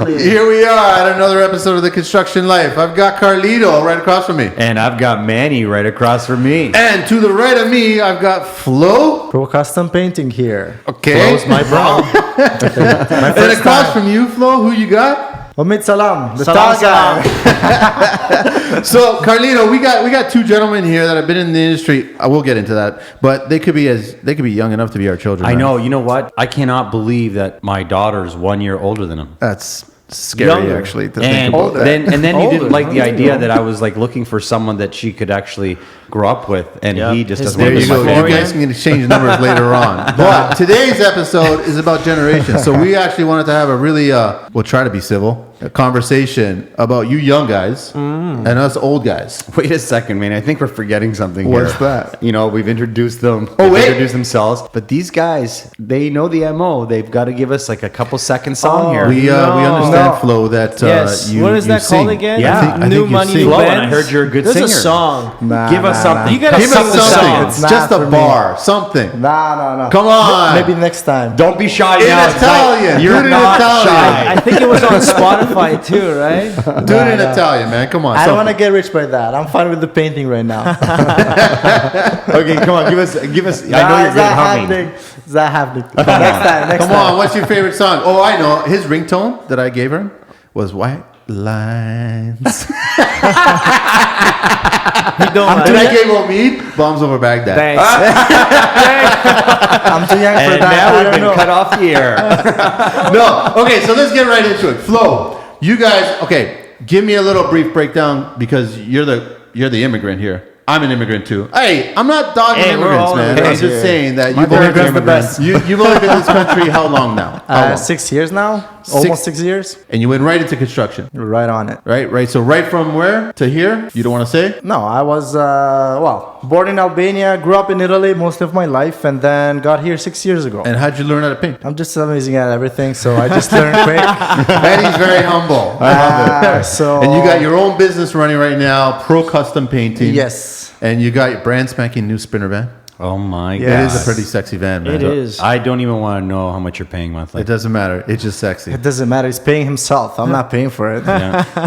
Here we are at another episode of The Construction Life. I've got Carlito right across from me. And I've got Manny right across from me. And to the right of me, I've got Flo. Pro Custom Painting here. Okay. Flo's my bro. And across from you, Flo, who you got? Omid Salam, the Salam, tall guy. So, Carlito, we got two gentlemen here that have been in the industry. I will get into that, but they could be young enough to be our children. I right? know. You know what? I cannot believe that my daughter's 1 year older than him. That's scary, actually, to think about that. Then you didn't like the idea that I was like looking for someone that she could actually grow up with, and he just doesn't want There to you go. You guys can exchange numbers later on. But today's episode is about generations. So we actually wanted to have a really, we'll try to be civil, a conversation about you young guys and us old guys. Wait a second, man. I think we're forgetting something here. What's that? You know, we've introduced them. Oh, wait. Introduced themselves. But these guys, they know the MO. They've got to give us like a couple seconds song here. We understand, Flo, that yes. you What is you that sing. called again? Yeah. I think New you Money, sing. New Flo, and I Bands. heard you're a good There's singer. a song. Give us something. You gotta Give sing us the something. song. It's It's just not a for bar, something. No. Come on. Maybe next time. Don't be shy In now. Italian. You're Do it in not Italian. shy. I think it was on Spotify too, right? Do it in Italian, man. Come on. I don't something. want to get rich by that. I'm fine with the painting right now. Okay, come on. Give us. I know you're good at humming. Is that happening? Next time. Come on, what's your favorite song? Oh, I know. His ringtone that I gave her was White Lines. And I gave Omid Bombs Over Baghdad. Thanks. I'm too young for And that. now I we've don't been know. cut off the air. No. Okay, so let's get right into it. Flo, you guys, okay, give me a little brief breakdown because you're the immigrant here. I'm an immigrant too. Hey, I'm not dogging Hey, we're immigrants, all man. I'm immigrants just here. saying that My you've only immigrants the best. you've only been in this country how long now? How long? 6 years now. Almost 6 years. And you went right into construction. You're right on it. Right. So right from where to here? You don't want to say? No, I was, born in Albania, grew up in Italy most of my life, and then got here 6 years ago. And how'd you learn how to paint? I'm just amazing at everything, so I just learned quick. Eddie's very humble. I love it. So, And you got your own business running right now, Pro Custom Painting. Yes. And you got your brand spanking new Sprinter van. Oh my god. Yeah. It is a pretty sexy van, man. It is. I don't even want to know how much you're paying monthly. It doesn't matter. It's just sexy. It doesn't matter. He's paying himself. I'm not paying for it.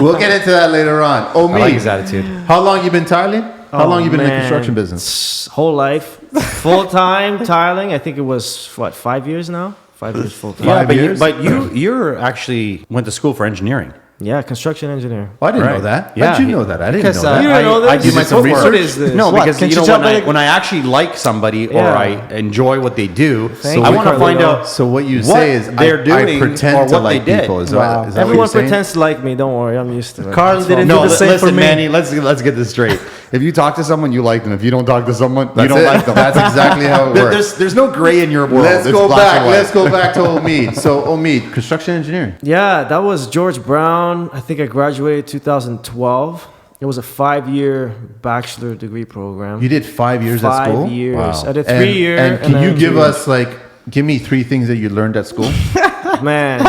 We'll get into that later on. Oh, I me. like his attitude. How long you been tiling? How long you been in the man. construction business? Whole life, full time tiling. I think it was 5 years now. 5 years full time. Yeah, Five years? but you're actually went to school for engineering. Yeah, construction engineer. Oh, I didn't know Right. that. Yeah. How'd you know that? I didn't Because, know that. You don't know this? I did my some homework. research? What is this? No, What? because Can you you know tell when me- when I actually like somebody or Yeah. I enjoy what they do, Thank I you, want to find Carlito. out. So what you what say is they're I doing pretend or to what like they did. people. Is Wow. that what Everyone you're saying? pretends to like me. Don't worry, I'm used to it. Carl That's didn't all. do the same listen, for me. Manny. Let's get this straight. If you talk to someone, you like them. If you don't talk to someone, you That's don't it. like them. That's exactly how it works. There's no gray in your world. Let's It's go black back. and white. Let's go back to Omid. So Omid, construction engineering. Yeah, that was George Brown. I think I graduated 2012. It was a 5-year bachelor degree program. You did 5 years at school. 5 years. Wow. I did 3 years. And can you give me 3 things that you learned at school? Man, you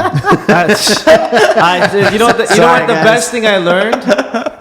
know what the Sorry, guys. best thing I learned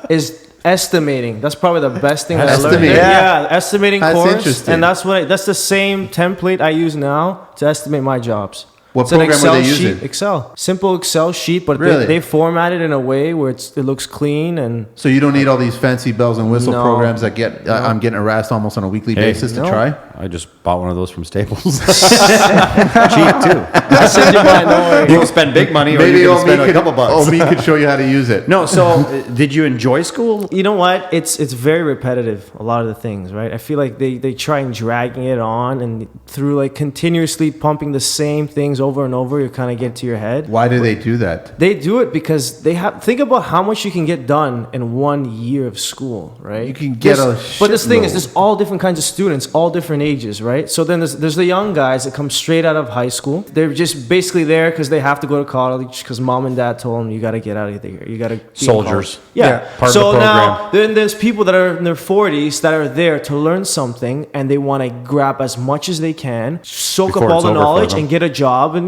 is estimating. That's probably the best thing I learned. Estimating? Yeah, estimating That's course. interesting. And that's the same template I use now to estimate my jobs. What It's an program were Excel they sheet. using? Excel. Simple Excel sheet, but Really? they format it in a way where it looks clean and So you don't need all these fancy bells and whistle No. programs that I'm getting harassed almost on a weekly basis to no. try. I just bought one of those from Staples. Cheap too. I send you mine. Don't worry. You can spend big money, or Maybe you can Omid spend a couple bucks. Omid could show you how to use it. No, so did you enjoy school? You know what? It's very repetitive. A lot of the things, right? I feel like they try and dragging it on, and through like continuously pumping the same things over and over, you kind of get to your head. Why do they do that? They do it because they have. Think about how much you can get done in 1 year of school, right? You can get a But this thing is, shitload. there's all different kinds of students, all different ages, right? So then there's the young guys that come straight out of high school. They're just basically there because they have to go to college because mom and dad told them you got to get out of here. You got to Soldiers. Yeah. Part of so the program. now then there's people that are in their 40s that are there to learn something and they want to grab as much as they can, soak Before up all it's the over for knowledge them. and get a job and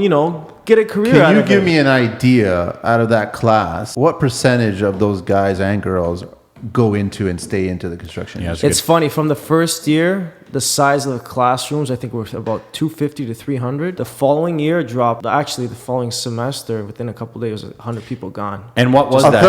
get a career out Can you of give it. me an idea out of that class? What percentage of those guys and girls go into and stay into the construction Yeah, industry? It's funny. From the first year, the size of the classrooms, I think, were about 250 to 300. The following year dropped. Actually, the following semester, within a couple of days, 100 people gone. And what was a that?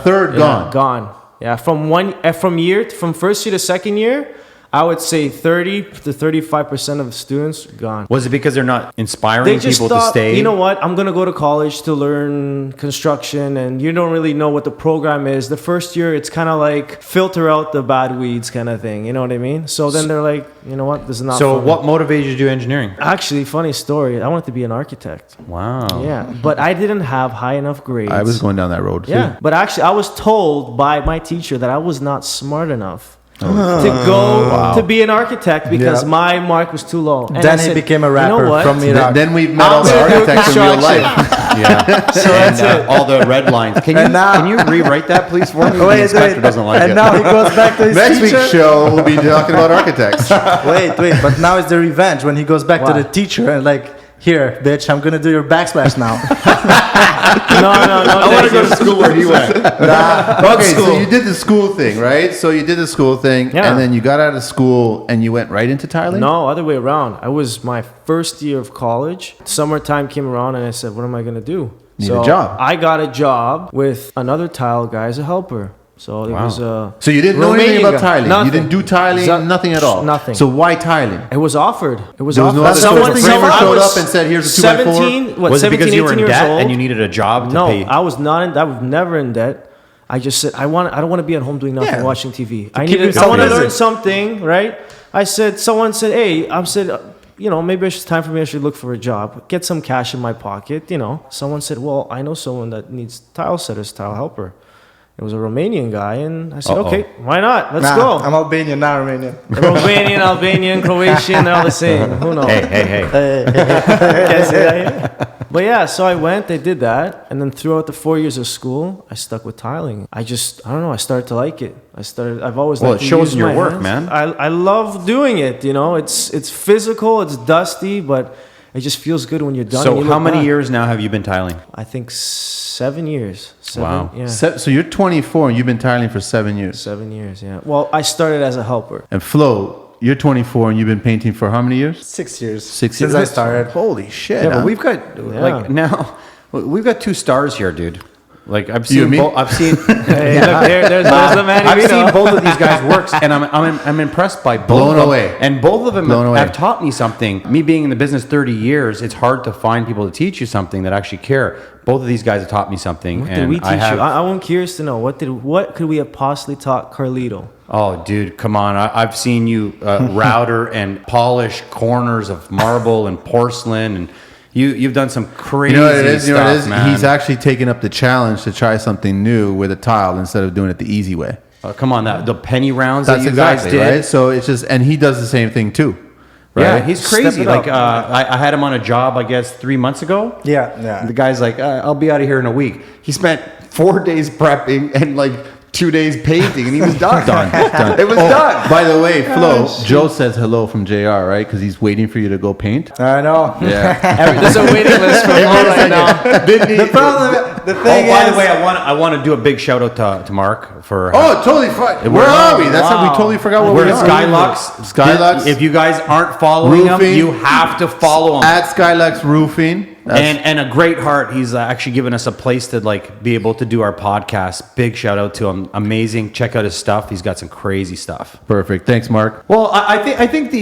third Yeah, gone. gone. Yeah, from first year to second year, I would say 30 to 35% of the students gone. Was it because they're not inspiring They just people thought, to stay? you know what, I'm going to go to college to learn construction, and you don't really know what the program is. The first year, it's kind of like filter out the bad weeds kind of thing. You know what I mean? So then they're like, you know what, this is not So for me. what motivated you to do engineering? Actually, funny story. I wanted to be an architect. Wow. Yeah, but I didn't have high enough grades. I was going down that road too. Yeah, but actually, I was told by my teacher that I was not smart enough Oh. to go to be an architect because Yeah. my mark was too low. And I Then he said, became a you rapper know what? from Iraq. Then we've met all the gonna do architects in real construction. life. Yeah. So that's it. All the red lines. Can you rewrite that, please, for me? The inspector doesn't like and it. now he goes back to his Next teacher. week's show, we'll be talking about architects. Wait, but now it's the revenge when he goes back to Wow. the teacher and like, here, bitch, I'm gonna do your backsplash now. No, I want to go thank to school where he went. Okay, so school? you did the school thing, right? So you did the school thing, Yeah. and then you got out of school and you went right into tiling? No, other way around. I was my first year of college. Summertime came around, and I said, "What am I gonna do?" Need a job. I got a job with another tile guy as a helper. So it was So you didn't know anything Romanian about guy. tiling? Nothing. You didn't do tiling? Nothing at all? Nothing. So why tiling? It was offered. It was There was offered. no other Someone- framer someone- I showed was up and said, "Here's a 2x4"? 17, what, Was it 17, because you were 18 in years debt old. and you needed a job to No, pay? I was not. I was never in debt. I just said I don't want to be at home doing nothing, Yeah. watching TV. I keep needed. I yourself want to busy. learn something, right? Someone said, hey, you know, maybe it's time for me. I should look for a job, get some cash in my pocket. You know, someone said, well, I know someone that needs tile setters, tile helper. It was a Romanian guy, and I said, Uh-oh. okay, why not? Let's Nah, go. I'm Albanian, not Romanian. Romanian, Albanian, Croatian, they're all the same. Who knows? Hey. Can't say that here. But yeah, so I went, they did that, and then throughout the 4 years of school, I stuck with tiling. I don't know, I started to like it. I've always Well, liked it to shows use in your my work, hands. man. I love doing it, you know, it's physical, it's dusty, but it just feels good when you're done. and So you how look many back. years now have you been tiling? I think 7 years. Wow. Yeah. So you're 24 and you've been tiling for 7 years. 7 years, yeah. Well, I started as a helper. And Flo, you're 24 and you've been painting for how many years? 6 years. 6 since years. I started. Holy shit. Yeah, huh? but we've got Yeah. like now we've got 2 stars here, dude. Like I've You seen and me? I've seen Hey, look, there's the man. I've seen both of these guys' works, and I'm impressed by both. Blown of them. away. And both of them Blown away. have taught me something. Me being in the business 30 years, it's hard to find people to teach you something that actually care. Both of these guys have taught me something. What and did we teach I have, you? I'm curious to know. What could we have possibly taught Carlito? Oh, dude, come on! I've seen you router and polish corners of marble and porcelain, and you've done some crazy You know what it is? stuff, You know what it is? man. He's actually taken up the challenge to try something new with a tile instead of doing it the easy way. Come on, the penny rounds That's that you exactly guys did. right. So it's just, and he does the same thing too. Right? Yeah, he's Step crazy. it Like up. I had him on a job, I guess, 3 months ago. Yeah. The guy's like, I'll be out of here in a week. He spent 4 days prepping and like 2 days painting, and he was done. Done. It was done. By the way, Flo, Joe says hello from JR, right? Because he's waiting for you to go paint. I know. Yeah. There's a waiting list for more right now. The problem, the thing By is, the way, I want to do a big shout out to Mark for. Oh, totally fine. Where are we? That's we totally forgot where We're we at are. Skylux. Skylux. If you guys aren't following him, Roofing. you have to follow him. At Skylux Roofing. That's- And a great heart. He's actually given us a place to like be able to do our podcast. Big shout out to him. Amazing. Check out his stuff. He's got some crazy stuff. perfect. Thanks, Mark. Well, I think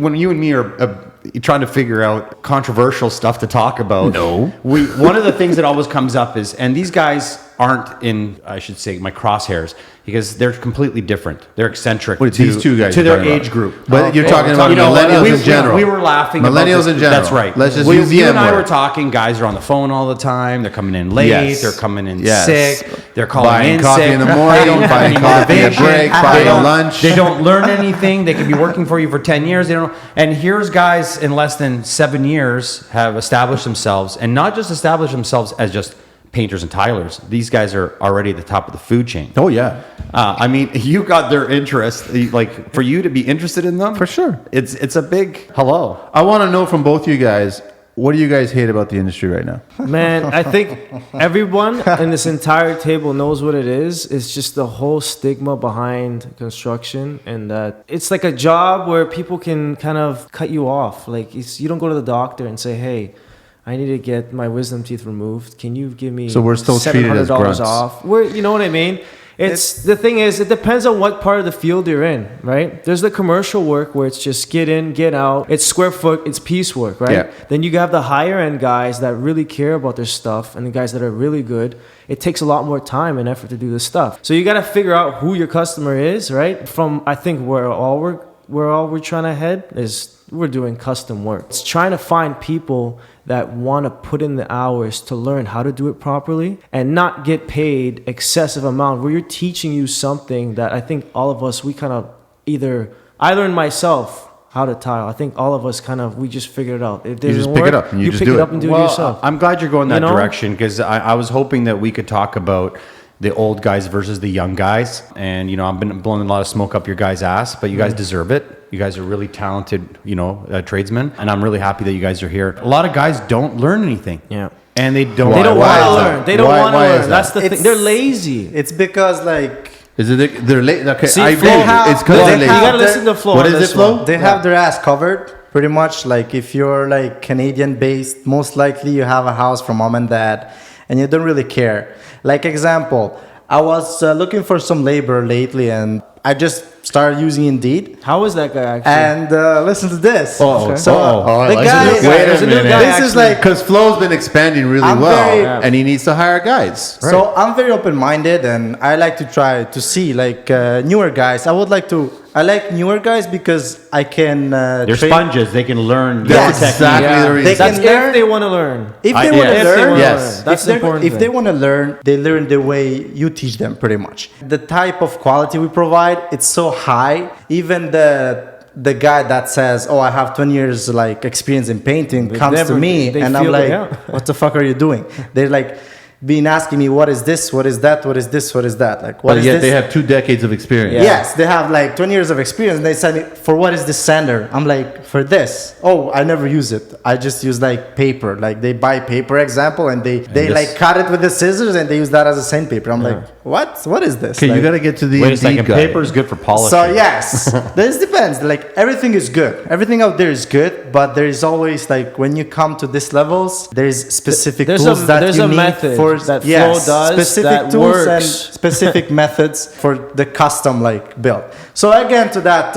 when you and me are trying to figure out controversial stuff to talk about, one of the things that always comes up is, and these guys aren't in, I should say, my crosshairs because they're completely different. They're eccentric. What are these two guys to you're their talking about? age group. But you're talking about You know, millennials in general. We were laughing. Millennials about this. in general. That's right. Let's just use the You and I M word. were talking. Guys are on the phone all the time. They're coming in late. Yes. They're coming in Yes. sick. They're calling Buying in coffee sick. in the They morning, don't have buying any coffee at motivation. break, They buying don't- lunch. They don't learn anything. They could be working for you for 10 years. They don't. And here's guys in less than 7 years have established themselves, and not just established themselves as just painters and tilers. These guys are already at the top of the food chain. Oh, yeah. I mean, you got their interest. Like for you to be interested in them, For sure. It's a big hello. I want to know from both you guys, what do you guys hate about the industry right now? Man, I think everyone in this entire table knows what it is. It's just the whole stigma behind construction, and that it's like a job where people can kind of cut you off. Like you don't go to the doctor and say, "Hey, I need to get my wisdom teeth removed. Can you give me So we're still treated as grunts. off?" You know what I mean? It's the thing is, it depends on what part of the field you're in, right? There's the commercial work where it's just get in, get out. It's square foot, it's piecework, right? Yeah. Then you have the higher end guys that really care about their stuff, and the guys that are really good. It takes a lot more time and effort to do this stuff. So you got to figure out who your customer is, right? From I think where all we're trying to head is we're doing custom work. It's trying to find people that want to put in the hours to learn how to do it properly and not get paid excessive amount where you're teaching you something that I think all of us, we kind of I learned myself how to tile. I think all of us we just figured it out. If You just pick it up and you just pick do it it. up and do it yourself. I'm glad you're going that You know? direction, because I was hoping that we could talk about the old guys versus the young guys. And, I've been blowing a lot of smoke up your guys' ass, but you guys deserve it. You guys are really talented, tradesmen. And I'm really happy that you guys are here. A lot of guys don't learn anything. Yeah. And they don't. They don't Why want to is that? learn. They don't Why- want to why is learn. that? That's the thing. They're lazy. It's because like Is it they're late? Okay, See, I agree. Flo, with you. It's because they're they You lazy. gotta listen to Flo. What on is this it, Flo? one. they have their ass covered pretty much. Like if you're like Canadian based, most likely you have a house from mom and dad, and you don't really care. Like example, I was looking for some labor lately, and I just started using Indeed. How is that guy actually? And listen to this. Uh-oh. So Uh-oh. the Wait guy, a There's a new minute. guy this is actually. like Because Flo's been expanding really I'm well, very- and he needs to hire guys. So I'm very open-minded, and I like to try to see like newer guys. I like newer guys because I can. They're train- sponges. They can learn That's different exactly techniques. the reason. They That's can learn- if they want to learn. If they I- want yeah. to If they learn, wanna Yes. learn. That's if the important If thing. they want to learn, they learn the way you teach them, pretty much. The type of quality we provide, it's so high. Even the guy that says, "Oh, I have 20 years like experience in painting," comes to me, they and I'm feel it, like, yeah. "What the fuck are you doing?" They're like, been asking me, "What is this? What is that? What is this? What is that?" Like, what But is yet this? they have 2 decades of experience. Yes, they have like 20 years of experience. And they said, "For what is this sander?" I'm like, "For this." Oh, I never use it. I just use like paper. Like they buy paper, example, and they this- like cut it with the scissors and they use that as a sandpaper. I'm like, what? What is this? Okay, you Like- got to get to the Wait a Indeed second. guy. Paper is good for polishing. So yes, this depends. Like everything is good. Everything out there is good, but there is always like when you come to these levels, there is specific There's tools a- that there's you a need method for that Flo does specific that tools and works. specific methods for the custom like build. So again to that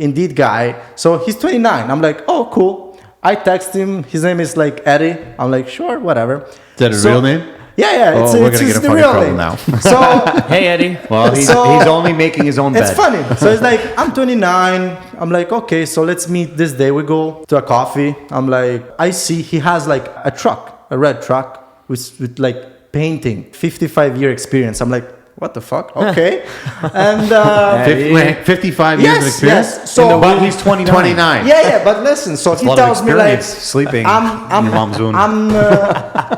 Indeed guy. So he's 29. I'm like, oh cool. I text him. His name is like Eddy. I'm like, sure, whatever. Is that his So- real name? Yeah, Oh, we're it's gonna get the in fucking real trouble name. now. So Hey Eddie. Well, he's So- only making his own bed. it's funny. So it's like, I'm 29. I'm like, okay, so let's meet this day. We go to a coffee. I'm like, I see he has like a truck, a red truck with like painting, 55-year experience. I'm like, what the fuck? Okay. And 55 years of yes, experience? yes. So But he's 29. 29. yeah, but listen. So he A lot of tells me like, experience sleeping I'm in your mom's womb.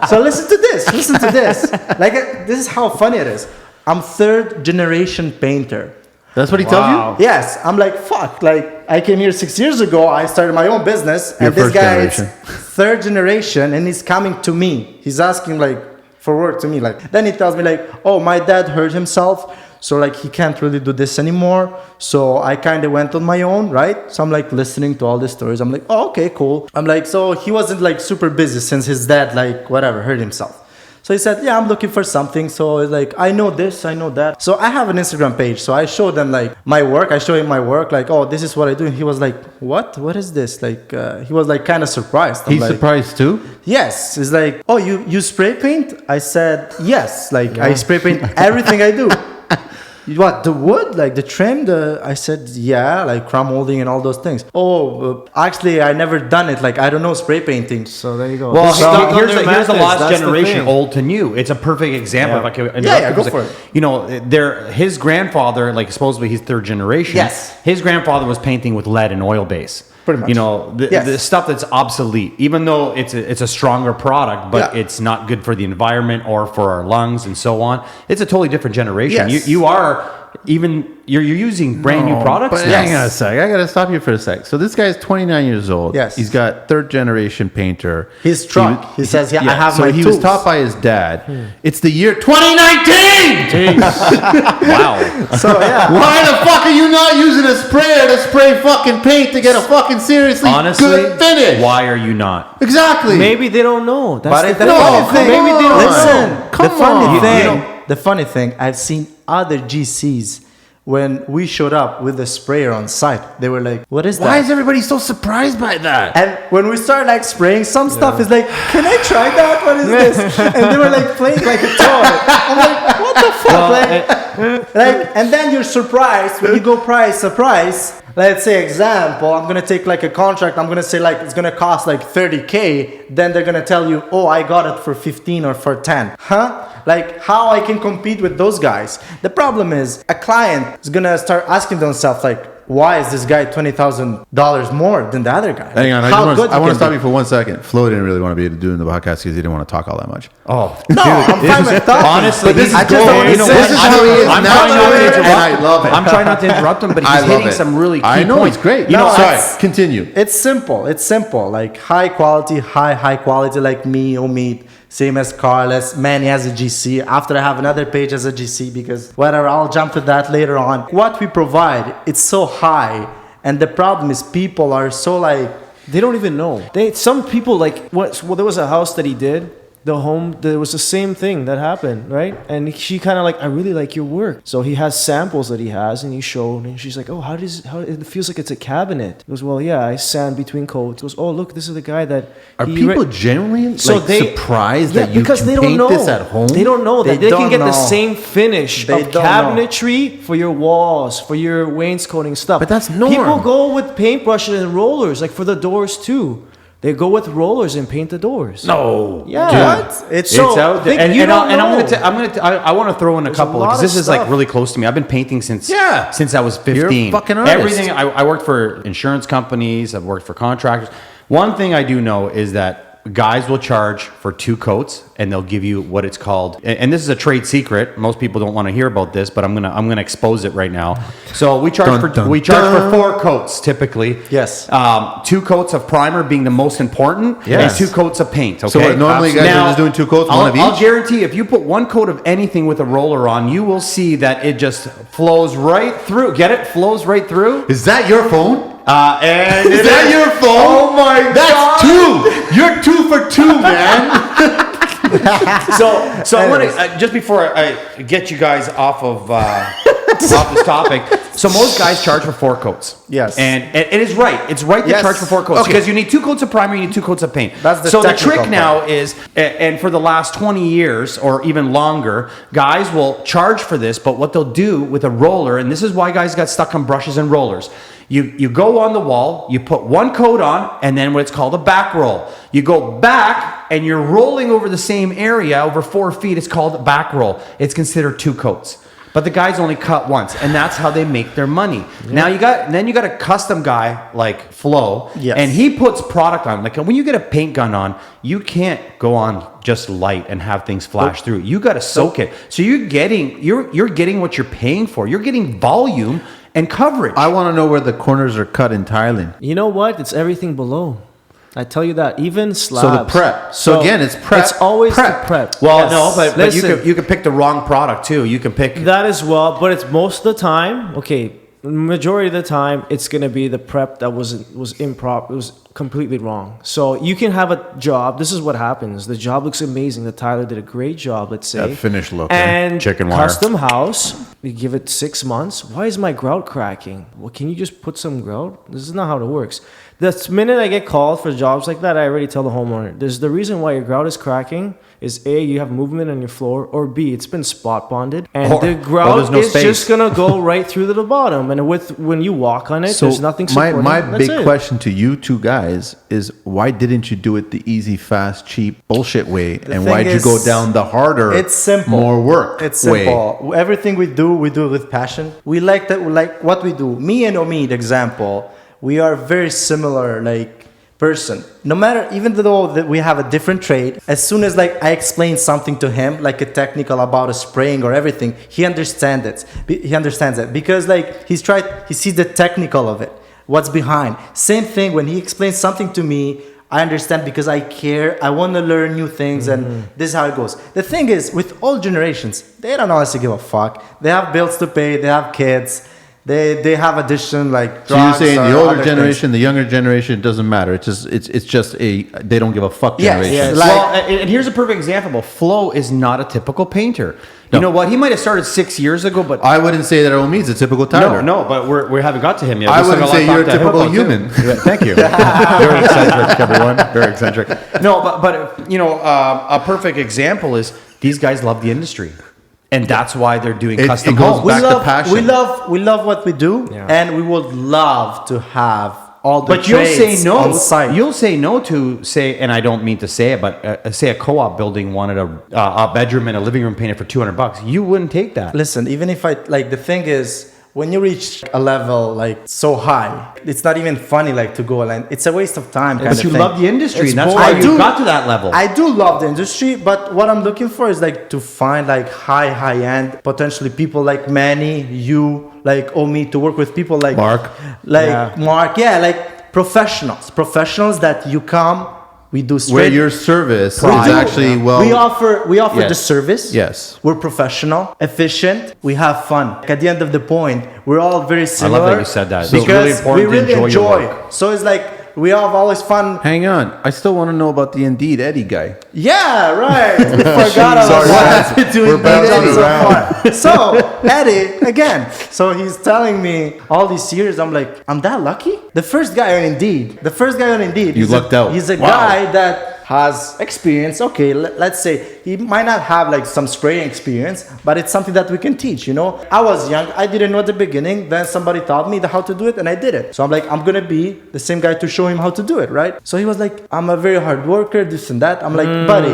so listen to this. Listen to this. Like this is how funny it is. I'm 3rd generation painter. That's what he Wow. tells you? Yes, I'm like fuck. Like I came here 6 years ago. I started my own business, You're and this first guy generation. is 3rd generation, and he's coming to me. He's asking like for work to me. Like then he tells me like, oh, my dad hurt himself, so like he can't really do this anymore. So I kind of went on my own, right? So I'm like listening to all these stories. I'm like, oh, okay, cool. I'm like, so he wasn't like super busy since his dad like whatever hurt himself. So he said, yeah, I'm looking for something. So it's like, I know this, I know that. So I have an Instagram page. So I show them like my work. I show him my work. Like, oh, this is what I do. And he was like, what? What is this? Like, he was like kind of surprised. I'm He's like, surprised too? yes. It's like, oh, you spray paint? I said, yes. Like I spray paint everything I do. What, the wood, like the trim, I said, yeah, like crown molding and all those things. Oh, actually, I never done it. Like, I don't know spray painting. So there you go. Well, They're stuck on here's their the methods. last That's the generation thing. old to new. It's a perfect example. Yeah. If I could interrupt Yeah, you go a for second. it. You know, his grandfather, like supposedly he's 3rd generation. Yes. His grandfather was painting with lead and oil base. Pretty much. You know, Yes. the stuff that's obsolete, even though it's a stronger product, but Yeah. it's not good for the environment or for our lungs and so on. It's a totally different generation. Yes. You are even you're using brand new products. But hang on a sec. I got to stop you for a sec. So this guy's 29 years old. Yes. He's got third generation painter. His truck. He says, I have so my he tools. was taught by his dad. It's the year 2019. Wow. So yeah. Why the fuck are you not using a sprayer to spray fucking paint to get a fucking seriously Honestly, good finish? why are you not? Exactly. Maybe they don't know. That's But the the thing. funny thing, Maybe they don't listen, know. Come the funny on. thing, the funny thing, I've seen other GCs when we showed up with the sprayer on site. They were like, "What is that?" Why is everybody so surprised by that? And when we started like spraying, some stuff is like, "Can I try that? What is this?" And they were like playing like a toy. I'm like, "What the fuck?" Like, and then you're surprised when you go price a price. Let's say example, I'm gonna take like a contract. I'm gonna say like it's gonna cost like 30K. Then they're gonna tell you, "Oh, I got it for 15 or for 10." Huh? Like how I can compete with those guys? The problem is a client is gonna start asking themselves like, why is this guy $20,000 more than the other guy? Hang on, How good I want to can stop be. you for 1 second. Flo didn't really want to be doing the podcast because he didn't want to talk all that much. Oh, No, I'm fine with talking. honestly, This is I just don't gold. wanna You know say what? this is how he is I'm trying not to naturally, interrupt and I him. love it. I'm trying not to interrupt him, but I he's love hitting it. some really key I know points. he's great. No, Sorry, it's- continue. It's simple. It's simple. Like high quality, high quality, like me, Omid, same as Carlos, Manny as a GC. After I have another page as a GC because whatever, I'll jump to that later on. What we provide, it's so high. And the problem is people are so like, They don't even know. Some people like what? Well, there was a house that he did. The home, there was the same thing that happened, right? And she kind of like, I really like your work. So he has samples that he has, and he showed, and she's like, oh, how it feels like it's a cabinet. He goes, well, yeah, I sand between coats. He goes, oh, look, this is the guy that. Are people genuinely surprised that you because can they don't paint know. this at home? They don't know that They they can don't get the know. same finish They of don't know. cabinetry for your walls, for your wainscoting stuff. But that's norm. People go with paintbrushes and rollers, like for the doors too. They go with rollers and paint the doors. No. Yeah. what? It's out there. And, I want to throw in a couple lot because this of is like stuff. really close to me. I've been painting since Yeah. since I was You're a 15. fucking artist. Everything I worked for insurance companies, I've worked for contractors. One thing I do know is that guys will charge for 2 coats and they'll give you what it's called, and this is a trade secret. Most people don't want to hear about this, but I'm gonna expose it right now. So we charge for 4 coats typically. Yes. 2 coats of primer being the most important, Yes. and 2 coats of paint. Okay. So what, normally guys are just doing 2 coats, one of I'll each? guarantee if you put 1 coat of anything with a roller on, you will see that it just flows right through. Get it? Flows right through. Is that your phone? And Is that your phone? Oh my That's God. 2. You're 2 for 2, man. So I want to just before I get you guys off of off this topic. So most guys charge for 4 coats. Yes. And it is right. It's right to Yes. charge for 4 coats Okay. because you need 2 coats of primer, you need 2 coats of paint. That's the so the technical trick now part. is, and for the last 20 years or even longer, guys will charge for this, but what they'll do with a roller, and this is why guys got stuck on brushes and rollers. You go on the wall, you put 1 coat on, and then what it's called a back roll. You go back, and you're rolling over the same area over 4 feet. It's called a back roll. It's considered 2 coats. But the guys only cut once, and that's how they make their money. Yeah. Now you got a custom guy like Flo, Yes. and he puts product on. Like when you get a paint gun on, you can't go on just light and have things flash through. You got to soak it. So you're getting what you're paying for. You're getting volume and coverage. I want to know where the corners are cut in Thailand. You know what? It's everything below. I tell you that. Even slabs. So the prep. So again, it's prep. It's always Prep. the prep. Well, Yes. no, but Listen, you could pick the wrong product too. You can pick that as well, but it's most of the time, okay, majority of the time, it's going to be the prep that was improper. It was completely wrong. So you can have a job. This is what happens. The job looks amazing. The Tyler did a great job, let's say. That finished look, and chicken wire. custom house, you give it 6 months. Why is my grout cracking? Well, can you just put some grout? This is not how it works. The minute I get called for jobs like that, I already tell the homeowner, there's the reason why your grout is cracking is A, you have movement on your floor, or B, it's been spot bonded, and the grout there's no is space. just gonna go right through to the bottom. And when you walk on it, there's nothing supporting. My That's big it. question to you 2 guys is why didn't you do it the easy, fast, cheap bullshit way, and why did you go down the harder, it's simple, more work It's simple. Everything we do with passion. We like what we do. Me and Omid, example, we are very similar, like person. No matter, even though that we have a different trade, as soon as like I explain something to him, like a technical about a spraying or everything, he understands it. He understands it because like he sees the technical of it, what's behind. Same thing when he explains something to me, I understand because I care. I want to learn new things, and this is how it goes. The thing is, with all generations, they don't honestly give a fuck. They have bills to pay. They have kids. They have addiction like So you're drugs saying the or older other generation, the younger generation, it doesn't matter. It's just a they don't give a fuck Yes, generation. yes. Well, and here's a perfect example. Flo is not a typical painter. You know what? He might have started 6 years ago, but I wouldn't say that Omid's a typical Tyler. no, but we haven't got to him yet. I We still wouldn't got say lot you're a to talk typical about, too. human. Yeah, thank you. Very eccentric, everyone. Very eccentric. No, but you know, a perfect example is these guys love the industry, and that's why they're doing It custom goes homes. back to passion. We love what we do, Yeah. and we would love to have all the But you'll say trades no. on site. You'll say no to say, and I don't mean to say it, but say a co-op building wanted a bedroom and a living room painted for $200. You wouldn't take that. Listen, even if I like, the thing is, when you reach a level like so high, it's not even funny like to go, and it's a waste of time. Kind But of you thing. love the industry, It's and that's boring. why you got to that level. I do love the industry, but what I'm looking for is like to find like high end, potentially people like Manny, you, like Omid, to work with people like Mark. Mark, like professionals that you come. We do straight. Where your service is We do. actually we offer Yes. the service. Yes. We're professional, efficient. We have fun. At the end of the point, we're all very similar. that you said that. It's Because really important we to really enjoy your enjoy. So it's like we have always fun. Hang on, I still want to know about the Indeed Eddy guy. Yeah, right. We forgot about Sorry, what guys. happened to We're Indeed bouncing Eddy so around. far. So Eddy again. So he's telling me all these years. I'm like, I'm that lucky. The first guy on Indeed. You lucked out. He's a Wow. guy that has experience. Okay, let's say he might not have like some spraying experience, but it's something that we can teach. You know, I was young. I didn't know at the beginning. Then somebody taught me how to do it, and I did it. So I'm like, I'm gonna be the same guy to show him how to do it, right? So he was like, I'm a very hard worker, this and that. I'm like, buddy.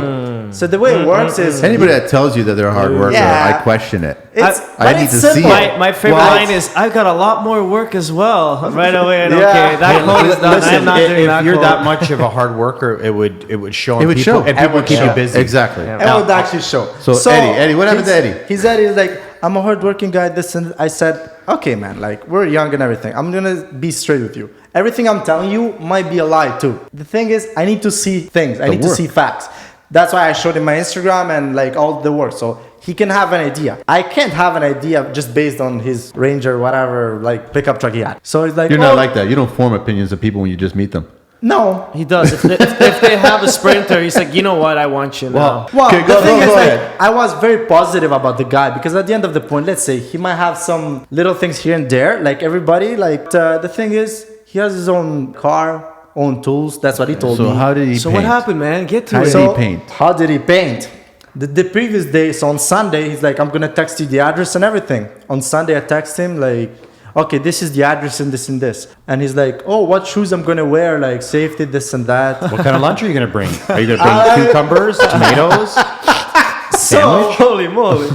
So the way it works is Anybody that tells you that they're a hard worker, Yeah. I question it. It's, I but need it's to see simple. it. My favorite Well, line is, I've got a lot more work as well. Right away, and Yeah. okay, that quote is done. Listen, I'm not doing if that you're quote. that much of a hard worker, it would show. It would show. and people keep you busy. Exactly. Yeah. It would actually show. So, Eddy, what happened to Eddy? He's like, I'm a hardworking guy. This and I said, okay, man, like we're young and everything. I'm gonna be straight with you. Everything I'm telling you might be a lie too. The thing is, I need to see things. I need to work. see facts. That's why I showed him my Instagram and like all the work. So he can have an idea. I can't have an idea just based on his Ranger, whatever, like pickup truck he had. So it's like, You're not like that. You don't form opinions of people when you just meet them. no. He does. If they have a sprinter, he's like, you know what? I want you now. Well, Okay, the go thing is, ahead. like, I was very positive about the guy because at the end of the point, let's say he might have some little things here and there, like everybody. Like the thing is, he has his own car, own tools. That's what he told me. So how did he So paint? what happened, man? Get to How it. did So he paint? How did he paint? The previous day, so on Sunday, he's like, I'm gonna text you the address and everything. On Sunday, I text him like, okay, this is the address and this and this. And he's like, oh, what shoes I'm gonna wear, like safety, this and that. What kind of lunch are you gonna bring? Are you gonna bring cucumbers, tomatoes? So Holy moly.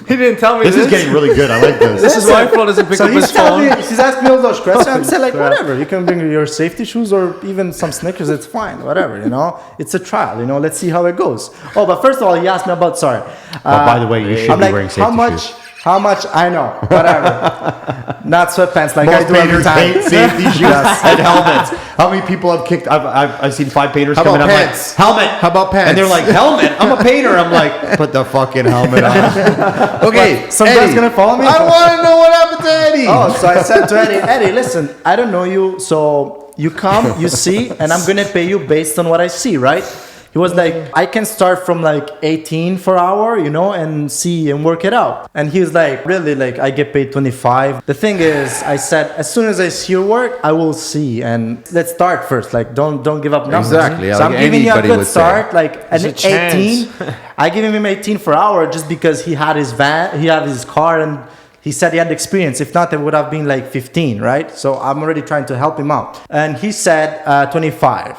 He didn't tell me this. This is getting really good. I like this. This is why Flo doesn't pick So up he's his telling phone. me, he's asking me all those questions. I'm saying like, whatever. You can bring your safety shoes or even some Snickers. It's fine. Whatever, you know. It's a trial. You know. Let's see how it goes. Oh, but first of all, he asked me about. Sorry. By the way, you should I'm be like, wearing safety how much? shoes. How much? I know. Whatever. Not sweatpants like I do every time. safety shoes and helmets. How many people have kicked? I've seen 5 painters How come in. about I'm pants? like, helmet. How about pants? And they're like, helmet. I'm a painter. I'm like, put the fucking helmet on. Okay, Some guy's gonna follow me? I want to know what happened to Eddy. Oh, so I said to Eddie, listen, I don't know you, so you come, you see, and I'm gonna pay you based on what I see, right? He was like, I can start from like 18 per hour, you know, and see and work it out. And he was like, really, like I get paid 25. The thing is, I said, as soon as I see your work, I will see, and let's start first. Like, don't give up numbers. Exactly, So like I'm giving you a anybody good would start, say. like an There's a chance. 18. I give him 18 per hour just because he had his van, he had his car, and he said he had experience. If not, it would have been like 15, right? So I'm already trying to help him out. And he said 25.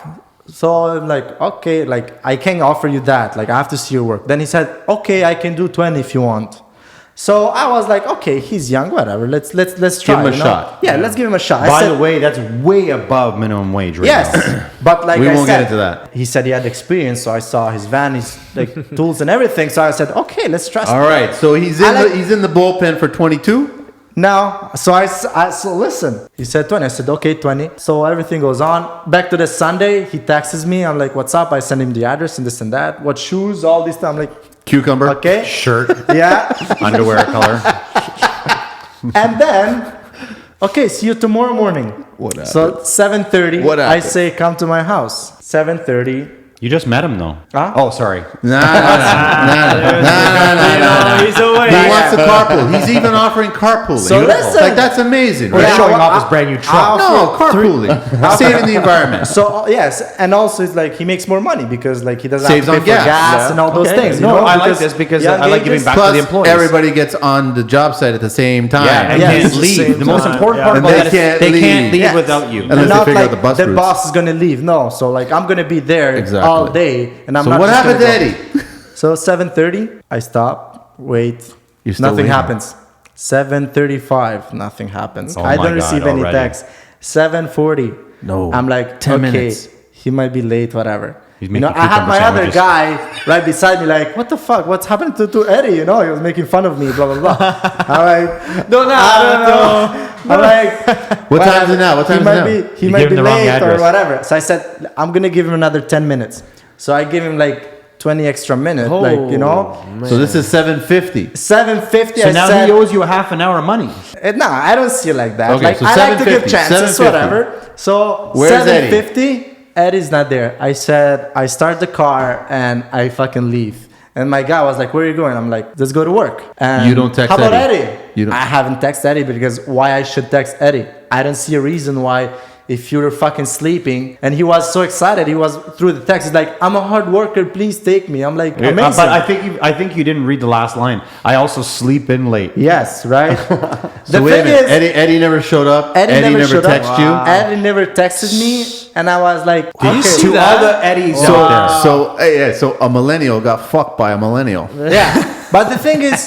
So I'm like, okay, like I can offer you that. Like I have to see your work. Then he said, okay, I can do 20 if you want. So I was like, okay, he's young, whatever. Let's try. Give him a you know? shot. Yeah, let's give him a shot. I By said, the way, that's way above minimum wage right yes, now. but like We I won't said, get into that. He said he had experience, so I saw his van, his like tools and everything. So I said, okay, let's trust. All right, so he's he's in the bullpen for 22. Now, so so listen. He said 20. I said, okay, 20. So everything goes on. Back to the Sunday, he texts me. I'm like, what's up? I send him the address and this and that. What shoes? All this stuff. I'm like, Cucumber. okay, Shirt, yeah. underwear color. And then, okay, see you tomorrow morning. What So 7:30. What I happened? say, come to my house. 7:30. You just met him though. Huh? Oh, sorry. Nah. He's away. He wants to carpool. He's even offering carpooling. So listen. Like, that's amazing, We're right? Yeah. showing well, off his brand new truck. No, carpooling. Saving the environment. So yes, and also it's like he makes more money because like he doesn't Saves have to on pay for gas. gas Yeah. and all those Okay. things. No, you know, I like this because young I like giving ages- back to Plus, the employees. everybody gets on the job site at the same time. Yeah, and Yes. can't It's the leave. same The most time, important yeah. part And about they that is can't they can't leave. leave Yes. without you. Unless And they not figure out like the bus routes. boss is gonna leave. No, so like I'm gonna be there Exactly. all day, and I'm So not. what just happened to gonna go. Eddy? So 7:30, I stop. Wait, You're still nothing waiting. happens. 7:35, nothing happens. Oh I my don't God, receive any already. text. 7:40. No. I'm like 10 okay, minutes. he might be late, whatever. He's You know, making I had my cucumber other sandwiches. guy right beside me, like, what the fuck? What's happened to Eddie? You know, he was making fun of me, blah blah blah. I'm like, No, no, I don't know. I'm like, What time is it now? What time he is it might now? be he You might gave be him the wrong late or address. whatever. So I said, I'm gonna give him another 10 minutes. So I give him like 20 extra minutes, like you know. So this is 7:50. 7:50. So I now said, he owes you a half an hour of money. no, I don't see it like that. Okay, like so I like to give 7:50, chances, 7:50. whatever. So Where's Eddy? 7:50, Eddie's not there. I said I start the car and I fucking leave. And my guy was like, "Where are you going?" I'm like, "Let's go to work." And You don't text How about Eddy? Eddie? You don't- I haven't texted Eddie because why I should text Eddie? I don't see a reason why. If you're fucking sleeping, and he was so excited, he was through the text. He's like, "I'm a hard worker. Please take me." I'm like, amazing. But I think you didn't read the last line. I also sleep in late. Yes, right. So wait a minute. Eddie never showed up. Eddie never showed up. texted you. Eddie never texted me, and I was like, Did you okay. see To that? all the Eddies So, out there. so a millennial got fucked by a millennial. Yeah, but the thing is,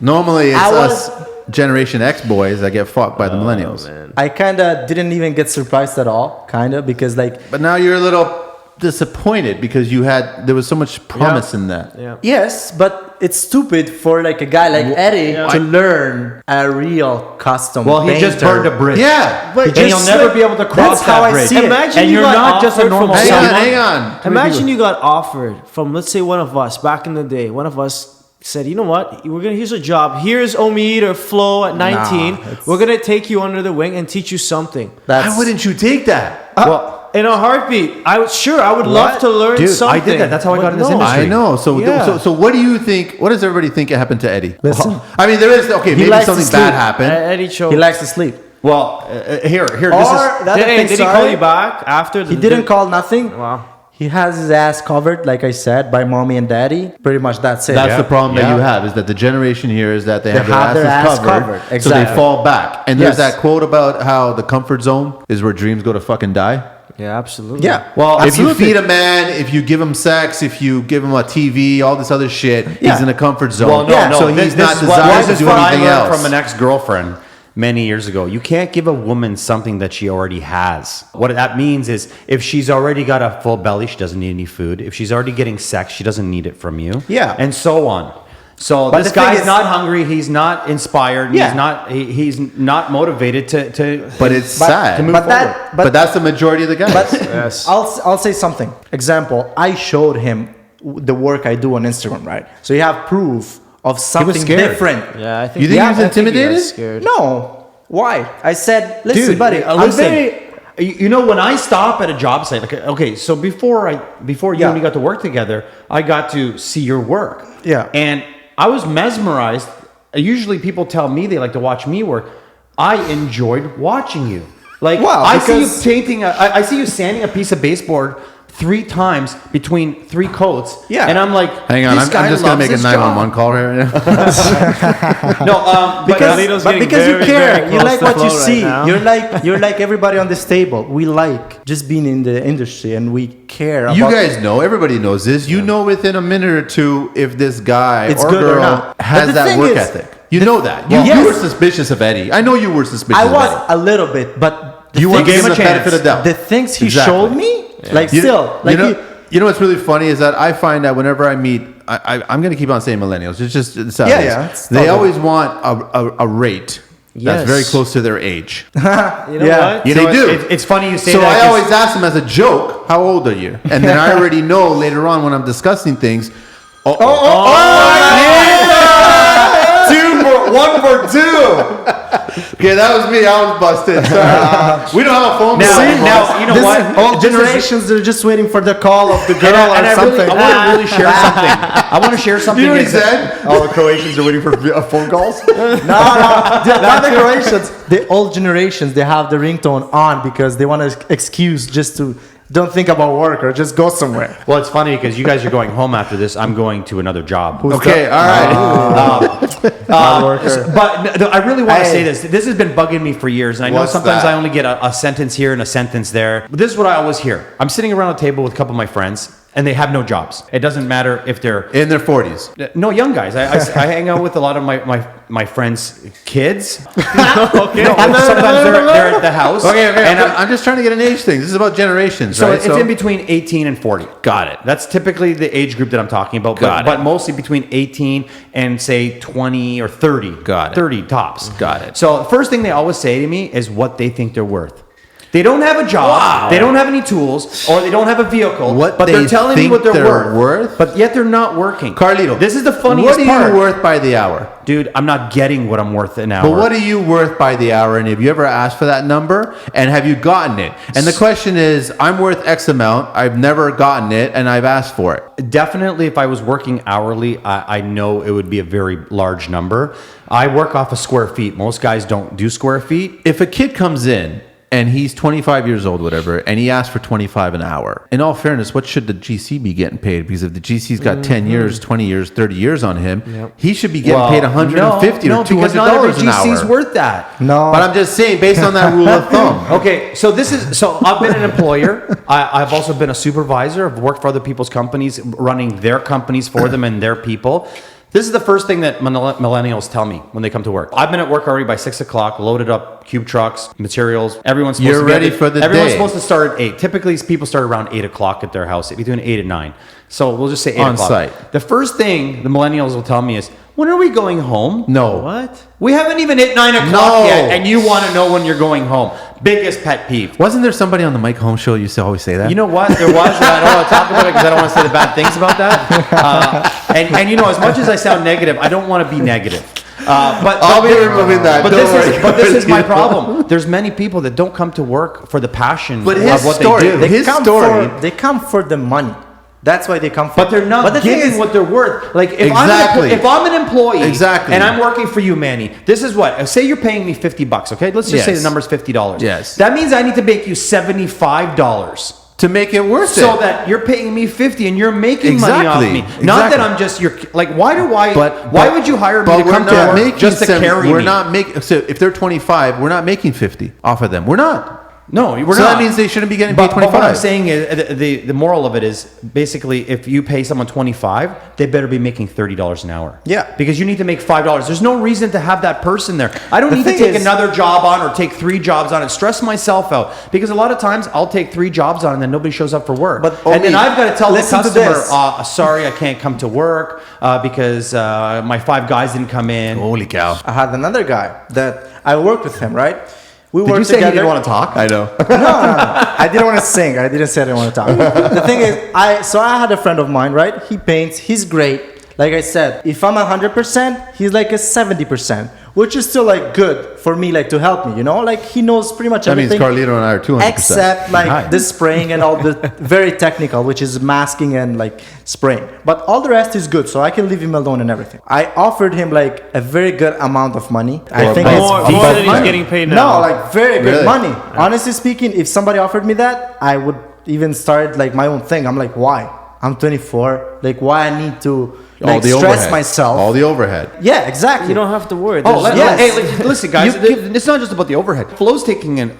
Normally, it's I us Generation X boys that get fucked by the millennials. I kind of didn't even get surprised at all, kind of, because like, But now you're a little disappointed because there was so much promise in that. Yeah. yes, but it's stupid for like a guy like Eddie to learn a real custom. Well, he just painter. burned a bridge. Yeah, but And you'll just never like- be able to cross that's how that I bridge. see it. Imagine and you you're got not just a offered from normal hang on, someone- hang on. Imagine you got offered from, let's say, one of us back in the day. One of us said, "You know what? Here's a job. Here's Omid or Flo at 19. We're gonna take you under the wing and teach you something." That's, Why wouldn't you take that? Well, In a heartbeat, I would love to learn Dude, I something. did that. That's how I But got in this no. industry. I know. So, Yeah. so what do you think? What does everybody think happened to Eddie? Listen. I mean, there is maybe likes to something sleep. bad happened. Eddie choked. he likes to sleep. well, here. This Or is. the other thing, Did he sorry, call you back after? He didn't call nothing. Wow. He has his ass covered, like I said, by mommy and daddy. Pretty much that's it. That's the problem that Yeah. you have, is that the generation here is that they have their have asses their ass covered, covered. so Exactly. they fall back. And there's Yes. that quote about how the comfort zone is where dreams go to fucking die. Yeah, absolutely. Yeah. Well, if you absolutely. feed a man, if you give him sex, if you give him a TV, all this other shit, Yeah. he's in a comfort zone. Well, no, Yeah. no. So this- he's this not is what- designed this to is do what I anything learned else. from an ex-girlfriend many years ago. You can't give a woman something that she already has. What that means is if she's already got a full belly, she doesn't need any food. If she's already getting sex, she doesn't need it from you. Yeah. And so on. So But this the thing guy's is- not hungry. He's not inspired. Yeah. He's not motivated to. But it's But- sad. to move but forward. that, but that's the majority of the guys. But Yes. I'll say something. Example, I showed him the work I do on Instagram, right? So you have proof of something scared. different. Yeah, I think. You think he was I think intimidated? got scared. No. Why? I said, listen, Dude, buddy, I'm listen. very. You know, when I stop at a job site, like, okay, so before you Yeah. and me got to work together, I got to see your work. Yeah. And I was mesmerized. Usually people tell me they like to watch me work. I enjoyed watching you. Like, Wow, I see you because- painting, I see you sanding a piece of baseboard 3 times between 3 coats. Yeah. And I'm like, Hang on, this I'm guy just going to loves make a his 911 job. call right now. No, Carlito's but getting because you very, care, very you close like to what you Flo right see. now. You're like everybody on this table. We like just being in the industry, and we care. You about guys know, everybody knows this. You know within a minute or two if this guy It's or good or girl not. But has the that thing work is- ethic. You know that. You, Yes. you were suspicious of Eddy. I know you were suspicious I of was Eddy. a little bit, but You want to gave give him him the a benefit chance. of the doubt. the things he Exactly. showed me, like You- still, like you know what's really funny is that I find that whenever I meet, I'm going to keep on saying millennials. It's how it Yeah, is. yeah, it's They totally- always want a rate that's Yes. very close to their age. You know Yeah. what? Yeah, they do. It's funny you say So that. I 'cause- always ask them as a joke, "How old are you?" And then I already know later on when I'm discussing things. One for two. Okay, that was me. I was busted. Sorry. We don't have a phone Now- call anymore. now, you know This- what? All This is- generations, they're just waiting for the call of the girl and or I something. Really, I want to really share something. I want to share something. You know what he is that- said? All the Croatians are waiting for phone calls. No, not the generations. The old generations, they have the ringtone on because they want an excuse just to don't think about work or just go somewhere. Well, it's funny because you guys are going home after this. I'm going to another job. Okay, all right. But I really want to Hey. say this. This has been bugging me for years, and I know What's sometimes that? I only get a sentence here and a sentence there. But this is what I always hear. I'm sitting around a table with a couple of my friends, and they have no jobs. It doesn't matter if they're In their 40s. no young guys. I hang out with a lot of my friends' kids. Okay. No, sometimes they're at the house. Okay, and I'm just trying to get an age thing. This is about generations, So right? it's in between 18 and 40. Got it. That's typically the age group that I'm talking about. Got it. But mostly between 18 and say 20 or 30. Got it. 30 tops. Got it. So the first thing they always say to me is what they think they're worth. They don't have a job. Wow. They don't have any tools, or they don't have a vehicle. What but they're they telling me think what they're they're worth. worth? But yet they're not working. Carlito, this is the funniest What are part. you worth by the hour? Dude, I'm not getting what I'm worth an hour. But what are you worth by the hour? And have you ever asked for that number? And have you gotten it? And the question is, I'm worth X amount. I've never gotten it, and I've asked for it. Definitely, if I was working hourly, I know it would be a very large number. I work off of square feet. Most guys don't do square feet. If a kid comes in and he's 25 years old, whatever, and he asks for 25 an hour, in all fairness, what should the GC be getting paid? Because if the GC's got 10 years, 20 years, 30 years on him, he should be getting paid $150 no, or because not every $200 an GC's hour. worth that. No, But I'm just saying, based on that rule of thumb. Okay, so I've been an employer. I've also been a supervisor. I've worked for other people's companies, running their companies for them and their people. This is the first thing that millennials tell me when they come to work. I've been at work already by 6 o'clock, loaded up cube trucks, materials. Everyone's supposed You're to be ready for the Everyone's day. supposed to start at 8. Typically, people start around 8 o'clock at their house, between 8 and 9. So we'll just say 8 On o'clock. site. The first thing the millennials will tell me is, when are we going home? No. What? We haven't even hit 9 o'clock No. yet, and you want to know when you're going home. Biggest pet peeve. Wasn't there somebody on the Mike Holmes show used to always say that? You know what? There was, and I don't want to talk about it because I don't want to say the bad things about that. And you know, as much as I sound negative, I don't want to be negative. But I'll be removing that. But Don't this worry. is my problem. There's many people that don't come to work for the passion But of his what story- they do. his story- they come for the money. That's why they come for. But they're not the thing giving is- what they're worth. Like if Exactly. if I'm an employee, Exactly. and I'm working for you, Manny, this is what. Say you're paying me $50. Okay, let's just say Yes. the number's $50. Yes. That means I need to make you $75. to make it worth So it. that you're paying me 50 and you're making money off Exactly. me. Not that Exactly. I'm just your like. Why do I? But why would you hire me but to we're come to not work making just to carry We're me? not making. So if they're 25, we're not making 50 off of them. We're not. No, we're So not. that means they shouldn't be getting But paid 25. what I'm saying is, the moral of it is basically if you pay someone 25, they better be making $30 an hour. Yeah. Because you need to make $5. There's no reason to have that person there. I don't The need to thing take is- another job on or take 3 jobs on and stress myself out. Because a lot of times I'll take 3 jobs on and then nobody shows up for work. But, and then Omid, I've got to tell the listen to customer, this. sorry, I can't come to work because my 5 guys didn't come in. Holy cow! I had another guy that I worked with him. Right? We Did worked you say together. you didn't want to talk? I know. I didn't want to sing. I didn't say I didn't want to talk. The thing is, I had a friend of mine, right? He paints. He's great. Like I said, if I'm 100%, he's like a 70%, which is still like good for me, like to help me, you know? Like he knows pretty much That means everything. Carlito and I are 200%. Except like Nice. the spraying and all the very technical, which is masking and like spraying. But all the rest is good, so I can leave him alone and everything. I offered him like a very good amount of money. I think More it's than he's getting paid now. no, like very good Really? money. Honestly speaking, if somebody offered me that, I would even started like my own thing. I'm like, why? I'm 24. Like, why I need to like the stress overhead. myself? All the overhead. Yeah, exactly. You don't have to worry. Oh, There's- hey, listen, guys. It's not just about the overhead. Flo's taking in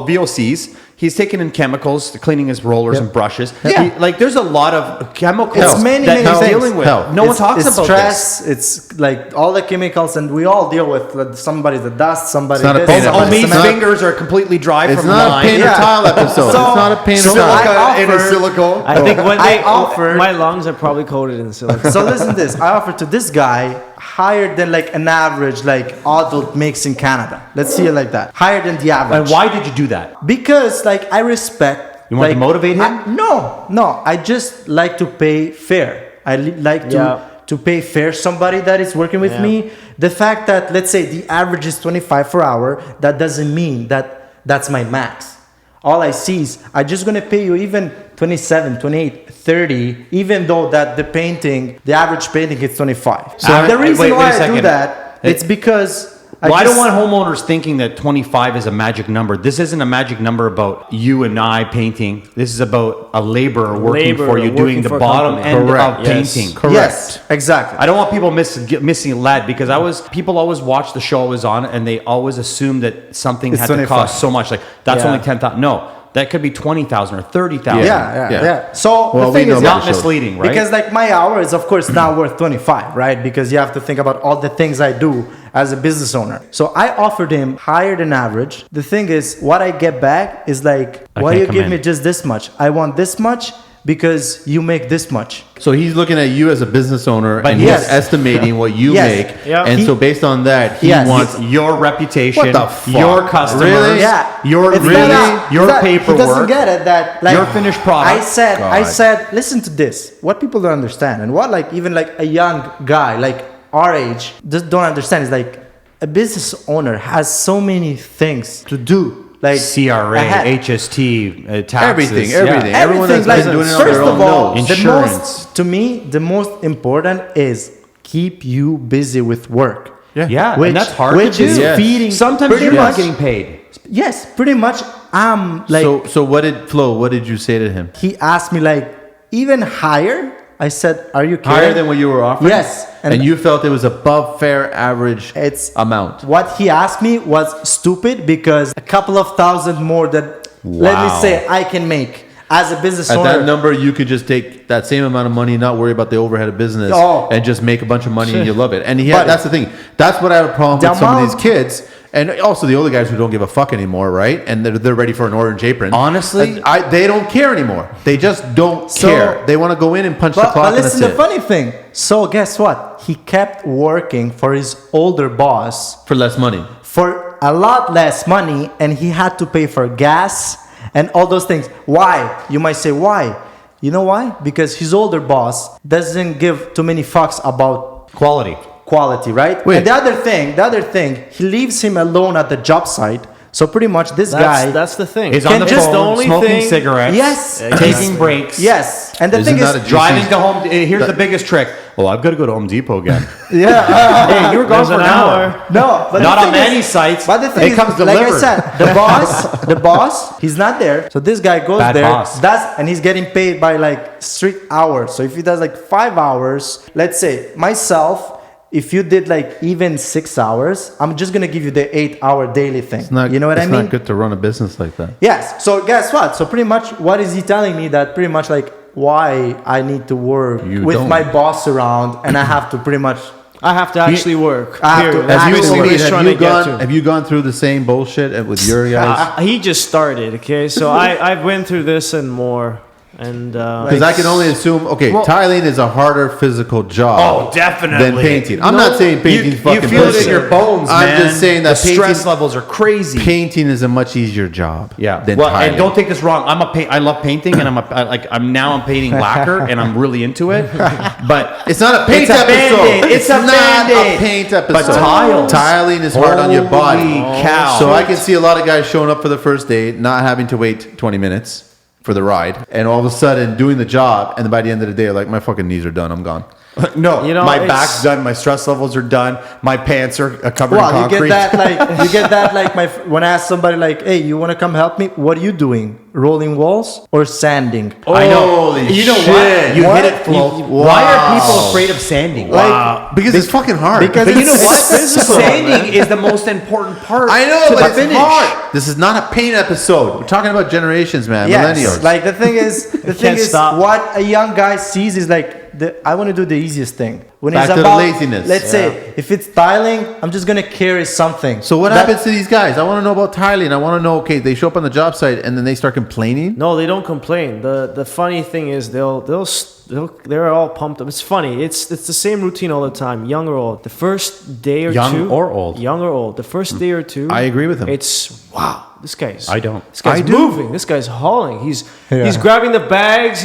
VOCs. He's taking in chemicals, cleaning his rollers and brushes. Yeah. Like there's a lot of chemicals It's many, that many he's things. dealing with. Hell. No one It's- talks it's about stress. this. It's like all the chemicals, and we all deal with like, somebody the dust, somebody It's not a this, pain somebody episode. Omid's not- fingers are completely dry It's from not a line. paint or Yeah. tile episode. So- it's not a paint or so tile. I in a offered- silicone. I think when I they offered- my lungs are probably coated in silicone. So listen to this. I offered to this guy higher than like an average like adult makes in Canada. Let's see it like that. Higher than the average. And why did you do that? Because like I respect. You want to motivate him? No. I just like to pay fair. I like to pay fair somebody that is working with Yeah. me. The fact that let's say the average is 25 per hour, that doesn't mean that that's my max. All I see is I'm just gonna pay you even 27, 28, 30, even though that the painting, the average painting is 25. So Average- the reason wait a why I do second. that, it's because Well, I don't want homeowners thinking that 25 is a magic number. This isn't a magic number about you and I painting. This is about a laborer working for you, doing working the for a bottom company. end Correct. of Yes. painting. Correct. Yes, exactly. I don't want people missing lead because people always watch the show I was on and they always assume that something It's had to 25. cost so much. Like that's Yeah. only 10,000. No, that could be 20,000 or 30,000. Yeah. So Well, the thing we know is, about Not misleading, right? because like my hour is of course not worth 25, right? Because you have to think about all the things I do as a business owner. So I offered him higher than average. The thing is, what I get back is like, I why can't you come give in. me just this much? I want this much because you make this much. So he's looking at you as a business owner, But and yes. he's estimating what you Yes. make. Yeah. And He- so based on that, he Yes. wants your reputation, What the fuck? your customers, Really? Yeah, your It's really, not- your it's not- paperwork. He doesn't get it that like your finished product. I God. said, listen to this. What people don't understand, and what like even like a young guy like our age just don't understand is like a business owner has so many things to do. Like CRA, ahead. HST, taxes, Everything, yeah. everything. Everyone that's like, been doing it on first their of own all, knows. the Insurance. most, to me, the most important is keep you busy with work. Yeah, Which- and that's hard which to do. is Yes. feeding. Sometimes pretty you're not much- getting paid. Yes, pretty much. I'm like So what did Flo? What did you say to him? he asked me like even higher. I said, "Are you kidding?" Higher than what you were offering? Yes, And you felt it was above fair average It's amount. What he asked me was stupid because a couple of thousand more that let me Wow. say I can make as a business At owner. that number, you could just take that same amount of money, not worry about the overhead of business, Oh. and just make a bunch of money and you love it. And But- that's the thing. That's what I have a problem The with some of amount- these kids. And also the older guys who don't give a fuck anymore, right? And they're ready for an orange apron. Honestly? they don't care anymore. They just don't So- care. They want to go in and punch the but clock and listen, that's the it. funny thing. So guess what? He kept working for his older boss For less money. for a lot less money, and he had to pay for gas and all those things. Why? You might say why? You know why? Because his older boss doesn't give too many fucks about quality, right? Wait. And the other thing, he leaves him alone at the job site. So pretty much this guy That's the thing. Is Can on the just phone, the only smoking thing- cigarettes, Yes. taking breaks. Yes. And the Isn't thing that is a Driving to home. Here's the biggest trick. Oh, I've got to go to Home Depot again. yeah. Hey, you were gone There's for an an hour. hour. No, but Not the on thing many is- sites. But the thing It is, comes like I delivered. said, the boss, he's not there. So this guy goes Bad there, boss. and he's getting paid by like strict hours. So if he does like 5 hours, let's say myself, if you did like even 6 hours, I'm just gonna give you the 8-hour daily thing. It's not, you know what I it's mean? not good to run a business like that. Yes. So guess what? So pretty much, what is he telling me that pretty much like why I need to work You with don't. my boss around, and I have to pretty much. I have to actually work. I have to period. actually That's work. what he's trying to get to. Have you gone through the same bullshit with your guys? He just started, okay? So I've went through this and more. And Because I can only assume, tiling is a harder physical job. Oh, definitely. Than painting. I'm not saying painting's fucking You feel it in pussy. your bones, I'm man. just saying that the stress levels are crazy. painting is a much easier job. Than Well, tiling. and don't take this wrong. I love painting, and I'm painting lacquer, and I'm really into it. But It's not a paint It's a episode. Band-Aid. It's a not Band-Aid. a paint episode. But tiles. Tiling is hard on your body. Holy cow. So I can see a lot of guys showing up for the first date, not having to wait 20 minutes for the ride, and all of a sudden doing the job, and by the end of the day, like, my fucking knees are done. I'm gone. No, You know, my it's- back's done. My stress levels are done. My pants are covered in Well, concrete. you get that like when I ask somebody like, "Hey, you want to come help me?" What are you doing? Rolling walls or sanding? I know. Holy You know shit. what? You What? hit it, Flo. Wow. Why are people afraid of sanding? Because it's fucking hard. because But you know It's what? physical, Sanding is the most important part. I know, to but the it's finish. hard. This is not a pain episode. We're talking about generations, man. Millennials. Yes, like the thing Can't is, stop. what a young guy sees is like, I want to do the easiest thing. When Back it's to the about laziness. let's say if it's tiling, I'm just gonna carry something. So what That- happens to these guys? I want to know about tiling. I want to know. Okay, they show up on the job site and then they start complaining. No, they don't complain. The funny thing is they're all pumped up. It's funny. It's the same routine all the time, young or old. The first day or Young two, or old? young or old. The first day or two, I agree with him. It's wow. This guy's. I don't. This guy's I do. moving. This guy's hauling. He's Yeah. grabbing the bags.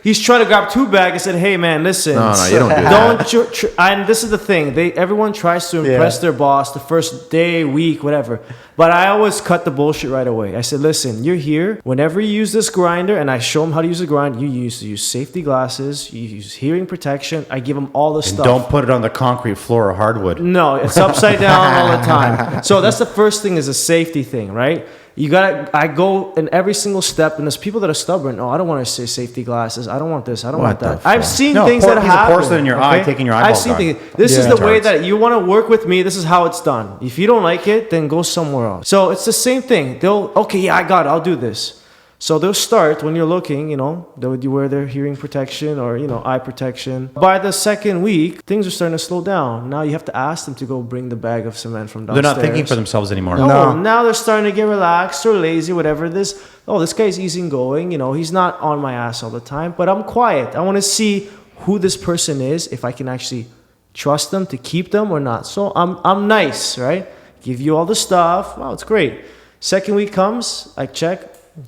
He's trying to grab 2 bags. I said, hey man, listen. No, you don't do that. And this is the thing. Everyone tries to impress Yeah. their boss the first day, week, whatever. But I always cut the bullshit right away. I said, listen, you're here. Whenever you use this grinder, and I show them how to use the grinder, you use safety glasses, you use hearing protection. I give them all the And stuff. don't put it on the concrete floor or hardwood. No, it's upside down all the time. So that's the first thing is a safety thing, right? I go in every single step, and there's people that are stubborn. Oh, I don't want to say safety glasses. I don't want this. I don't What want that. the I've fuck? seen No, things pour that a piece of happen. porcelain in your eye, taking your I've eyeballs seen out. things. This is Yeah. the way that you want to work with me. This is how it's done. If you don't like it, then go somewhere else. So it's the same thing. I got it. I'll do this. So they'll start when you're looking, they'll wear their hearing protection or, eye protection. By the second week, things are starting to slow down. Now you have to ask them to go bring the bag of cement from They're downstairs. not thinking for themselves anymore. No, No. now they're starting to get relaxed or lazy, whatever this. Oh, this guy's easygoing. He's not on my ass all the time, but I'm quiet. I want to see who this person is, if I can actually trust them to keep them or not. So I'm nice, right? Give you all the stuff. Wow, it's great. Second week comes, I check.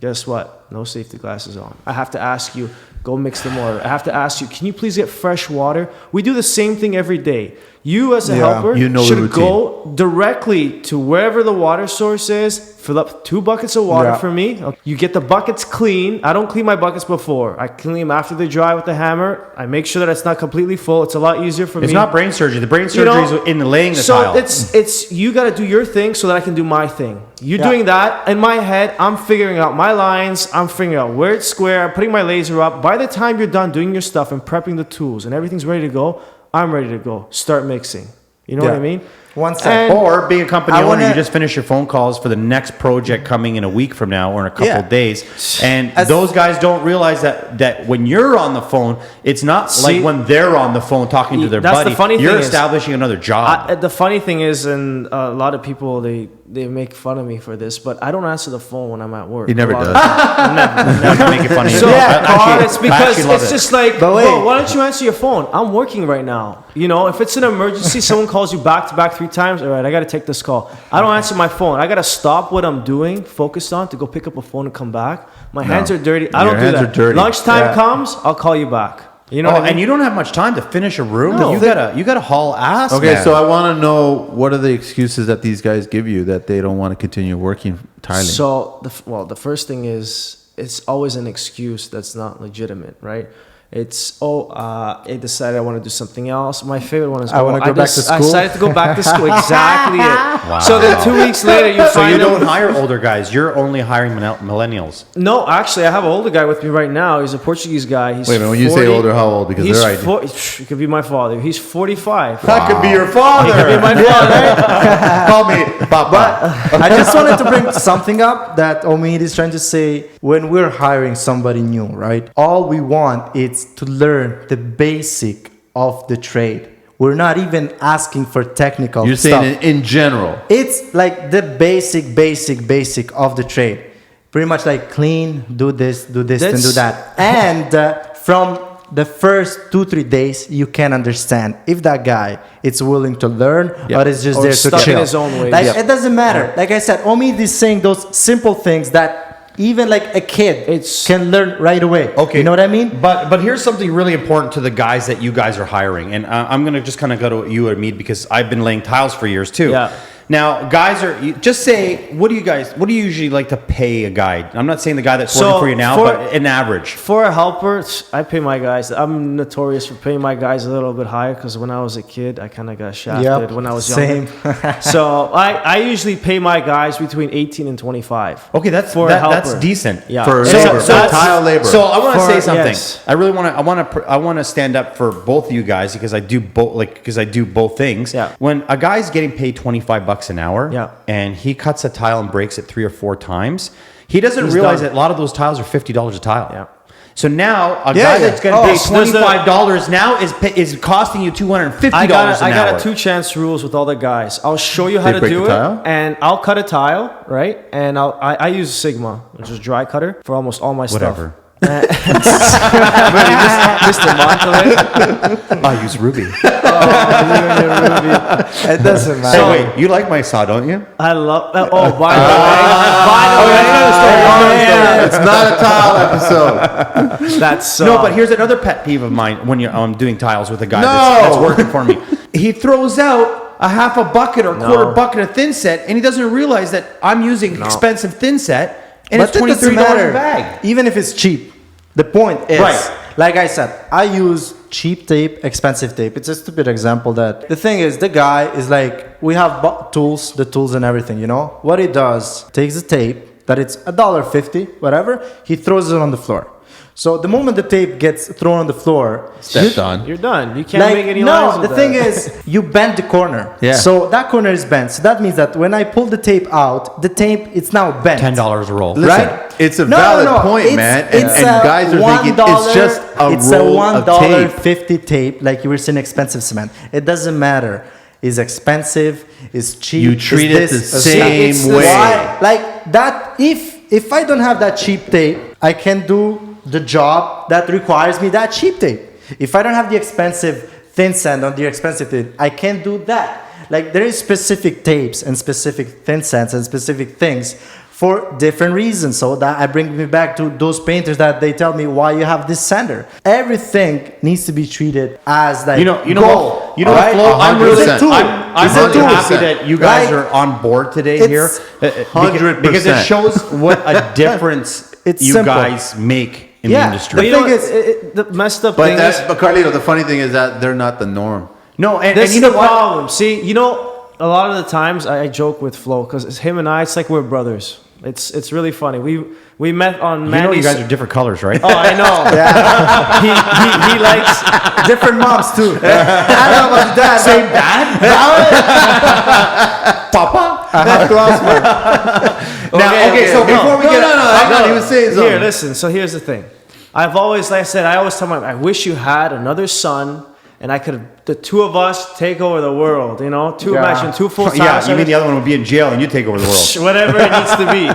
Guess what? No safety glasses on. I have to ask you, go mix the water. I have to ask you, can you please get fresh water? We do the same thing every day. You as a helper you know the should routine. go directly to wherever the water source is, fill up 2 buckets of water Yeah. for me. You get the buckets clean. I don't clean my buckets before. I clean them after they dry with the hammer. I make sure that it's not completely full. It's a lot easier for me. It's not brain surgery. The brain surgery is in laying the so tile. it's you got to do your thing so that I can do my thing. You're Yeah. doing that in my head. I'm figuring out my lines. I'm figuring out where it's square. I'm putting my laser up. By the time you're done doing your stuff and prepping the tools and everything's ready to go, I'm ready to go. Start mixing. You know what I Yeah. mean? One sec. And- Or being a company I owner, wanna- you just finish your phone calls for the next project coming in a week from now or in a couple Yeah. of days. And As- those guys don't realize that when you're on the phone, it's not See- like when they're on the phone talking to their That's the buddy. funny You're thing is- establishing another job. The funny thing is, and a lot of people they make fun of me for this, but I don't answer the phone when I'm at work. He never A lot of does. times. Never. I'm making fun of you. So Actually, it's I because actually love it's it. just like, But wait. bro, why don't you answer your phone? I'm working right now. If it's an emergency, someone calls you back to back 3 times. All right, I got to take this call. I don't answer my phone. I got to stop what I'm doing, focus on to go pick up a phone and come back. My hands are dirty. I Your don't do hands that. are dirty. Lunchtime Yeah. comes, I'll call you back. You know what I mean? And you don't have much time to finish a room. No. You gotta haul ass. Okay, man. so I want to know what are the excuses that these guys give you that they don't want to continue working tiling. So, the first thing is it's always an excuse that's not legitimate, right? It's I decided I want to do something else. My favorite one is I wanna go back to I school. decided to go back to school. Exactly it. Wow. So then 2 weeks later, you So find you them- don't hire older guys. You're only hiring millennials. No, actually, I have an older guy with me right now. He's a Portuguese guy. He's Wait a minute, when you say older, how old? Because he's they're ideal. It could be my father. He's 45. That could be your father. He could be my father. Call me Papa. I just wanted to bring something up that Omid is trying to say. When we're hiring somebody new, right? All we want is to learn the basic of the trade. We're not even asking for technical You're stuff. saying in general. It's like the basic of the trade. Pretty much like clean, do this, and do That's- that. And from the first 2-3 days, you can understand if that guy is willing to learn or is just Or there to stuck in chill. his own ways. Like, Yeah. it doesn't matter. Like I said, Omid is saying those simple things that even like a kid can learn right away. Okay, You know what I mean? But here's something really important to the guys that you guys are hiring, and I'm gonna just kind of go to you or Mead because I've been laying tiles for years too. Yeah. Now, guys just say, what do you usually like to pay a guy? I'm not saying the guy that's working for you now, but an average. For a helper, I pay my guys. I'm notorious for paying my guys a little bit higher because when I was a kid, I kind of got shafted when I was younger. Same. So I usually pay my guys between 18 and 25. Okay, that's decent. Yeah. For So- labor, so- for tile labor. So I want to say something. Yes. I really I want to stand up for both of you guys because I do both things. Yeah. When a guy's getting paid $25 an hour, Yeah. and he cuts a tile and breaks it 3 or 4 times, he doesn't He's realize done. that a lot of those tiles are $50 a tile. Yeah. So now a Yeah, guy yeah. that's going to Oh, pay so there's the- $25 now is costing you $250 I an got hour. a 2-chance rules with all the guys. I'll show you how They to break do the it, tile? and I'll cut a tile, right? And I use Sigma, which is dry cutter, for almost all my Whatever. stuff. Mr. Monterey. I use Ruby. It doesn't Hey, matter. wait, you like my saw, don't you? I love. Oh, by the way, It's not a tile episode. that's No, but here's another pet peeve of mine when you're doing tiles with a guy No. that's working for me. He throws out a half a bucket or quarter bucket of thin set, and he doesn't realize that I'm using expensive thin set, and But it's it $20, doesn't $30 matter. a bag. Even if it's cheap. The point is, Right. like I said, I use cheap tape, expensive tape. It's a stupid example that the thing is, the guy is like, we have tools, the tools and everything, you know? What he does, takes the tape, that it's $1.50, whatever, he throws it on the floor. So the moment the tape gets thrown on the floor, Stepped on. you're done. You can't make any lines no, with the that. thing is, you bend the corner. Yeah. So that corner is bent. So that means that when I pull the tape out, the tape, it's now bent. $10 a roll. Listen, Right? it's a valid point, man. And guys are thinking it's just a it's roll a of tape. $1.50 tape, like you were saying, expensive cement. It doesn't matter. It's expensive. It's cheap. You treat it's it the this, same it's way. why- like that. If I don't have that cheap tape, I can do the job that requires me that cheap tape. If I don't have the expensive thin sand on the expensive tape, I can't do that. Like there is specific tapes and specific thin sands and specific things for different reasons. So that I bring me back to those painters that they tell me why you have this sander. Everything needs to be treated as like You know gold. what, Flo, Alright? I'm really, It's a tool. I'm It's a really tool. happy that you guys Like, are on board today it's here. 100%. Because it shows what a difference It's you simple. guys make in Yeah. the But industry. you know, thing is- the messed up But thing is, Carlito, the funny thing is that they're not the norm. No, and this you is know the what? problem. See, you know, a lot of the times I joke with Flo because it's him and I. It's like we're brothers. It's really funny. We met on You know Manny's. you guys are different colors, right? Oh, I know. he likes. Different moms too. I don't know about that. Same dad? Papa? I have to ask my. So before we get hang on, he was saying something. Here, listen. So here's the thing. I've always, like I said, I always tell my, I wish you had another son, and I could, the two of us take over the world. You know, imagine two full time. Yeah, you mean the other one would be in jail and you take over the world. Whatever it needs to be.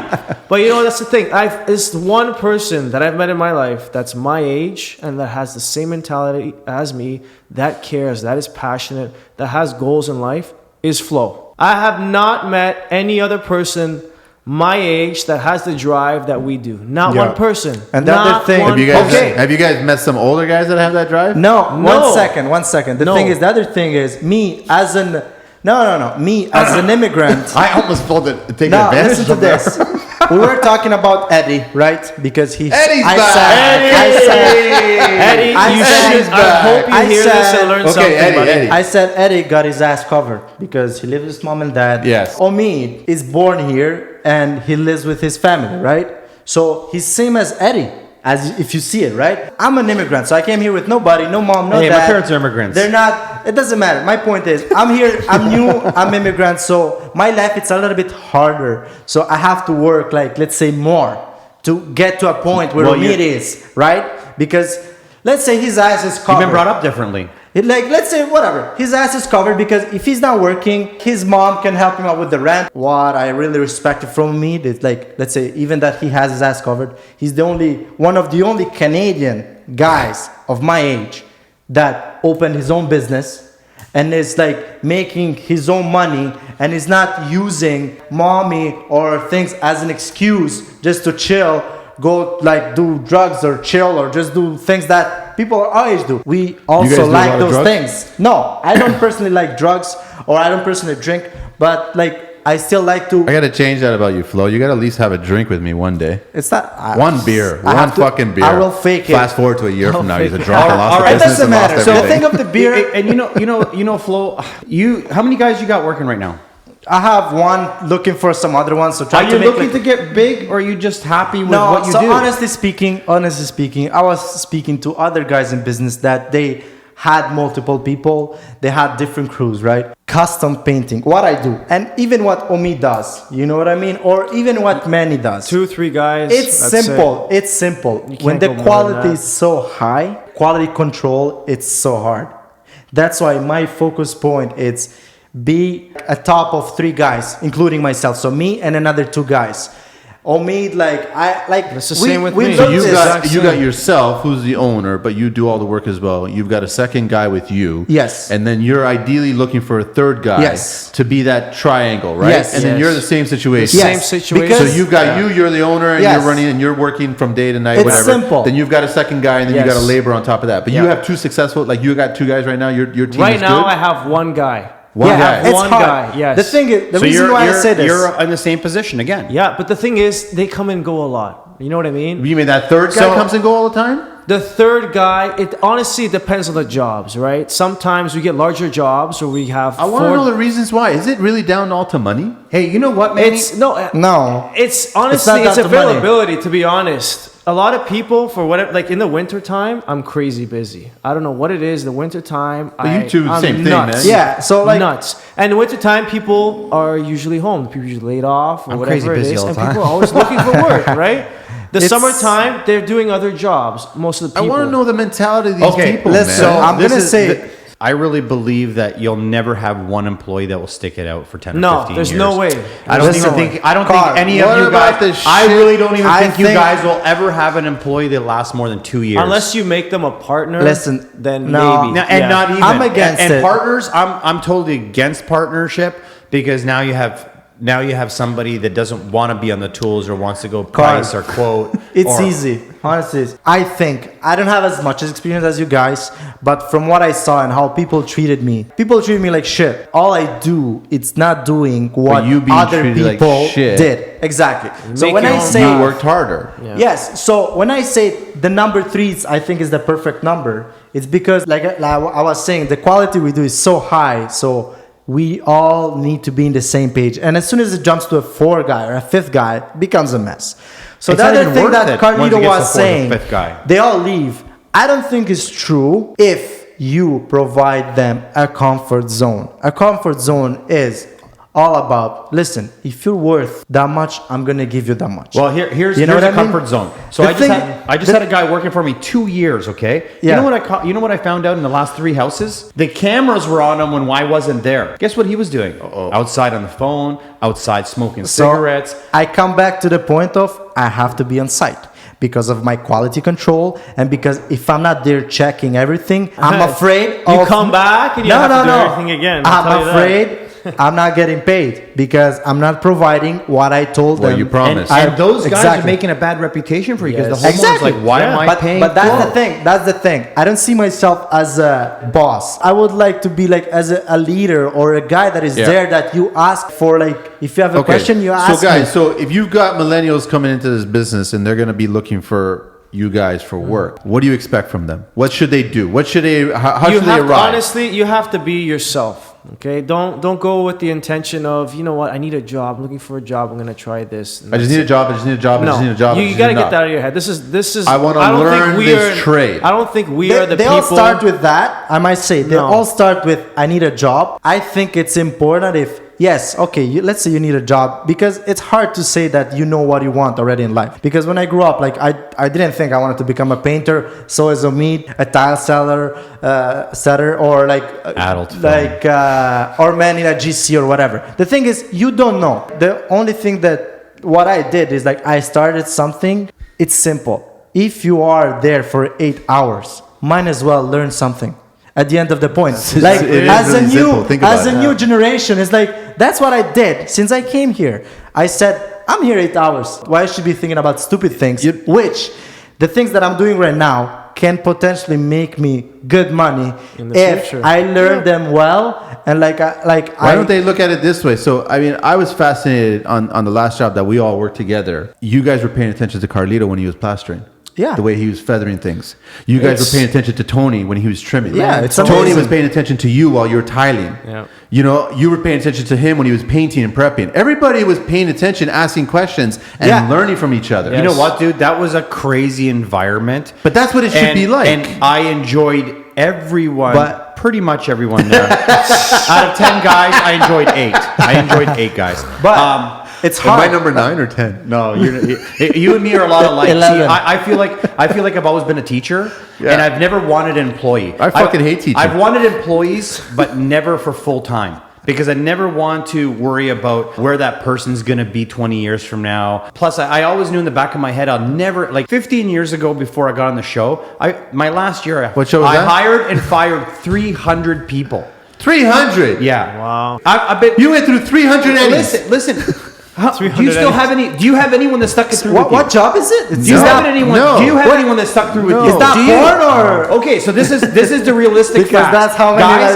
But you know, that's the thing. It's one person that I've met in my life that's my age and that has the same mentality as me, that cares, that is passionate, that has goals in life, is Flo. I have not met any other person my age that has the drive that we do. Not Yeah. one person. And the other Not thing- one Have you guys Okay. have you guys met some older guys that have that drive? No, No. one second. The No. thing is, the other thing is, me as an me as an immigrant. I almost pulled it, taking No, advantage listen to of that. this. We were talking about Eddy, right? Because he. Eddie's I back. said, Eddie, I you said- should, I hope you I hear this said- and learn Okay, something. Eddie, buddy. Eddie. I said Eddie got his ass covered because he lives with his mom and dad. Yes. Omid is born here and he lives with his family, right? So he's same as Eddie, as if you see it, right? I'm an immigrant, so I came here with nobody, no mom, no Hey, dad. my parents are immigrants. They're not. It doesn't matter. My point is, I'm here. I'm new. I'm immigrant, so my life it's a little bit harder. So I have to work, like let's say, more to get to a point where Well, Omid is, right? Because let's say his ass is covered. You've been brought up differently. Like, let's say, whatever. His ass is covered because if he's not working, his mom can help him out with the rent. What I really respect from me is, like, let's say, even that he has his ass covered, he's one of the only Canadian guys of my age that opened his own business and is, like, making his own money and is not using mommy or things as an excuse just to chill, go, like, do drugs or chill or just do things that people our age do. We guys also do a lot like of those drugs? things. No, I don't personally like drugs or I don't personally drink, But like, I still like to. I got to change that about you, Flo. You got to at least have a drink with me one day. It's not One beer. I One have to- fucking beer. I will fake it. Fast forward to a year from now. He's a drunk and lost All the right, It business doesn't and lost matter. So the everything. thing of the beer, And you know, Flo, how many guys you got working right now? I have one looking for some other ones. So Are trying you to make looking like, to get big, or are you just happy with no. what you So do? honestly speaking, I was speaking to other guys in business that they had multiple people. They had different crews, right? Custom painting, what I do, and even what Omid does. You know what I mean? Or even what Manny does. 2-3 guys. It's that's simple. It's simple. You When can't the go more than quality that. is so high, quality control, it's so hard. That's why my focus point is be a top of 3 guys, including myself. So me and another 2 guys. Omid, That's the same with me. So built you this. got yourself, who's the owner, but you do all the work as well. You've got a second guy with you. Yes. And then you're ideally looking for a third guy. Yes. To be that triangle, right? Yes. And then Yes. you're the same situation. Yes. Same situation. So Because- you've got you're the owner, and Yes. you're running, and you're working from day to night, It's whatever. simple. Then you've got a second guy, and then you Yes. got a labor on top of that. But you Yeah. have 2 successful, like you got 2 guys right now. Your team Right is now, good. I have one guy. One yeah, guy. it's One hard. guy, yes. The thing is, the So reason why I say this. you're in the same position again. Yeah, but the thing is, they come and go a lot. You know what I mean? You mean that third guy So- comes and go all the time? The third guy, it honestly depends on the jobs, right? Sometimes we get larger jobs, or we have. I want to know the reasons why. Is it really down all to money? Hey, you know what, Manny? It's no. No. It's honestly, not it's down to money. availability. To be honest, a lot of people for whatever, like in the winter time, I'm crazy busy. I don't know what it is. The winter time, you two, I'm same thing, nuts. man. Yeah, so like nuts. And the winter time, people are usually home. People usually laid off or I'm whatever crazy it busy is, all the and time. people are always looking for work, right? The It's- summertime, they're doing other jobs. Most of the I people. want to know the mentality of these people, listen, man. so I'm This gonna is- say- I really believe that you'll never have one employee that will stick it out for 10 or No, 15 there's years. no way. I don't There's even no think way. I don't Carl, think any what of you about guys. this I shit? really don't even I think you think- guys will ever have an employee that lasts more than 2 years. Unless you make them a partner, Listen, then no. maybe. Now, and Yeah. not even. I'm against and it. partners. I'm totally against partnership because now you have somebody that doesn't want to be on the tools or wants to go price or quote. It's or- easy. Honestly, I think I don't have as much experience as you guys, but from what I saw and how people treated me like shit. All I do, it's not doing what you being other treated like people shit. did. Exactly. So Make when your I own say You worked harder. yes, so when I say the number 3, I think is the perfect number. It's because like I was saying, the quality we do is so high. So we all need to be in the same page. And as soon as it jumps to a 4 guy or a 5th guy, it becomes a mess. So It's the not other even thing worth that it once it Carlito gets was to 4th or saying, 5th guy. they all leave. I don't think it's true if you provide them a comfort zone. A comfort zone is all about, listen, if you're worth that much, I'm going to give you that much. Well, here's You know here's a what I mean? comfort zone. So The I just thing- had a guy working for me 2 years. Okay. Yeah. You know what I found out in the last 3 houses? The cameras were on him when I wasn't there. Guess what he was doing? Outside on the phone, outside smoking cigarettes. I come back to the point of I have to be on site because of my quality control and because if I'm not there checking everything, I'm afraid You of... come back and you have to do everything again. I'll tell I'm you that. afraid I'm not getting paid because I'm not providing what I told What them. you promised. And those guys are Exactly. making a bad reputation for you because Yes. the homeowner's Exactly. like, why am I paying? But that's for the thing. That's the thing. I don't see myself as a boss. I would like to be like as a leader or a guy that is Yeah. there that you ask for. Like if you have a question, you ask. So, guys, me. so if you've got millennials coming into this business and they're going to be looking for you guys for work, what do you expect from them? What should they do? What should they? How You should they have to, arrive? honestly, you have to be yourself. Okay, don't go with the intention of, you know what, I need a job. I'm looking for a job. I'm gonna try this. and I just that's need a it. job. I just need a job. I No, just need a job. I you just got to need a get that out of your head. This is. I wanna don't learn think we this are- trade. I don't think we are the they people. all start with that. I might say they No. all start with I need a job. I think it's important if yes, okay, let's say you need a job because it's hard to say that you know what you want already in life. Because when I grew up, like I didn't think I wanted to become a painter. So as Omid, a tile setter, or like Adult film. like or man in a GC or whatever. The thing is, you don't know. The only thing that what I did is like I started something. It's simple. If you are there for 8 hours, might as well learn something. At the end of the point, like it is as really a new simple. Think about as a it. new generation, it's like that's what I did since I came here. I said I'm here 8 hours. Why should I be thinking about stupid things? Which the things that I'm doing right now can potentially make me good money In the if future. I learn them well and Why don't they look at it this way? So, I mean, I was fascinated on the last job that we all worked together. You guys were paying attention to Carlito when he was plastering. Yeah. The way he was feathering things. You guys were paying attention to Tony when he was trimming. Yeah, it's Tony amazing. was paying attention to you while you were tiling. Yeah. You know, you were paying attention to him when he was painting and prepping. Everybody was paying attention, asking questions, and Yeah. learning from each other. You know what, dude? That was a crazy environment. But that's what it should be like. And I enjoyed everyone, But- pretty much everyone there. Out of 10 guys, I enjoyed 8. I enjoyed 8 guys. But it's Am I hard. number 9 or 10? No, you and me are a lot alike. See, 11. I feel like I've always been a teacher, Yeah. and I've never wanted an employee. I fucking hate teaching. I've wanted employees, but never for full time. Because I never want to worry about where that person's going to be 20 years from now. Plus, I always knew in the back of my head, I'll never, like 15 years ago before I got on the show, my last year, What show was I that? hired and fired 300 people. 300? Yeah. Wow. I've been... You went through 300 Eddies. Listen. Do you 300 still have any? Do you have anyone that stuck it through with you? What job is it? Do you have anyone? No. Do you have What? anyone that stuck through with No. you? Is that Do you? porn or- Okay, so this is the realistic Because fact. that's how many, guys.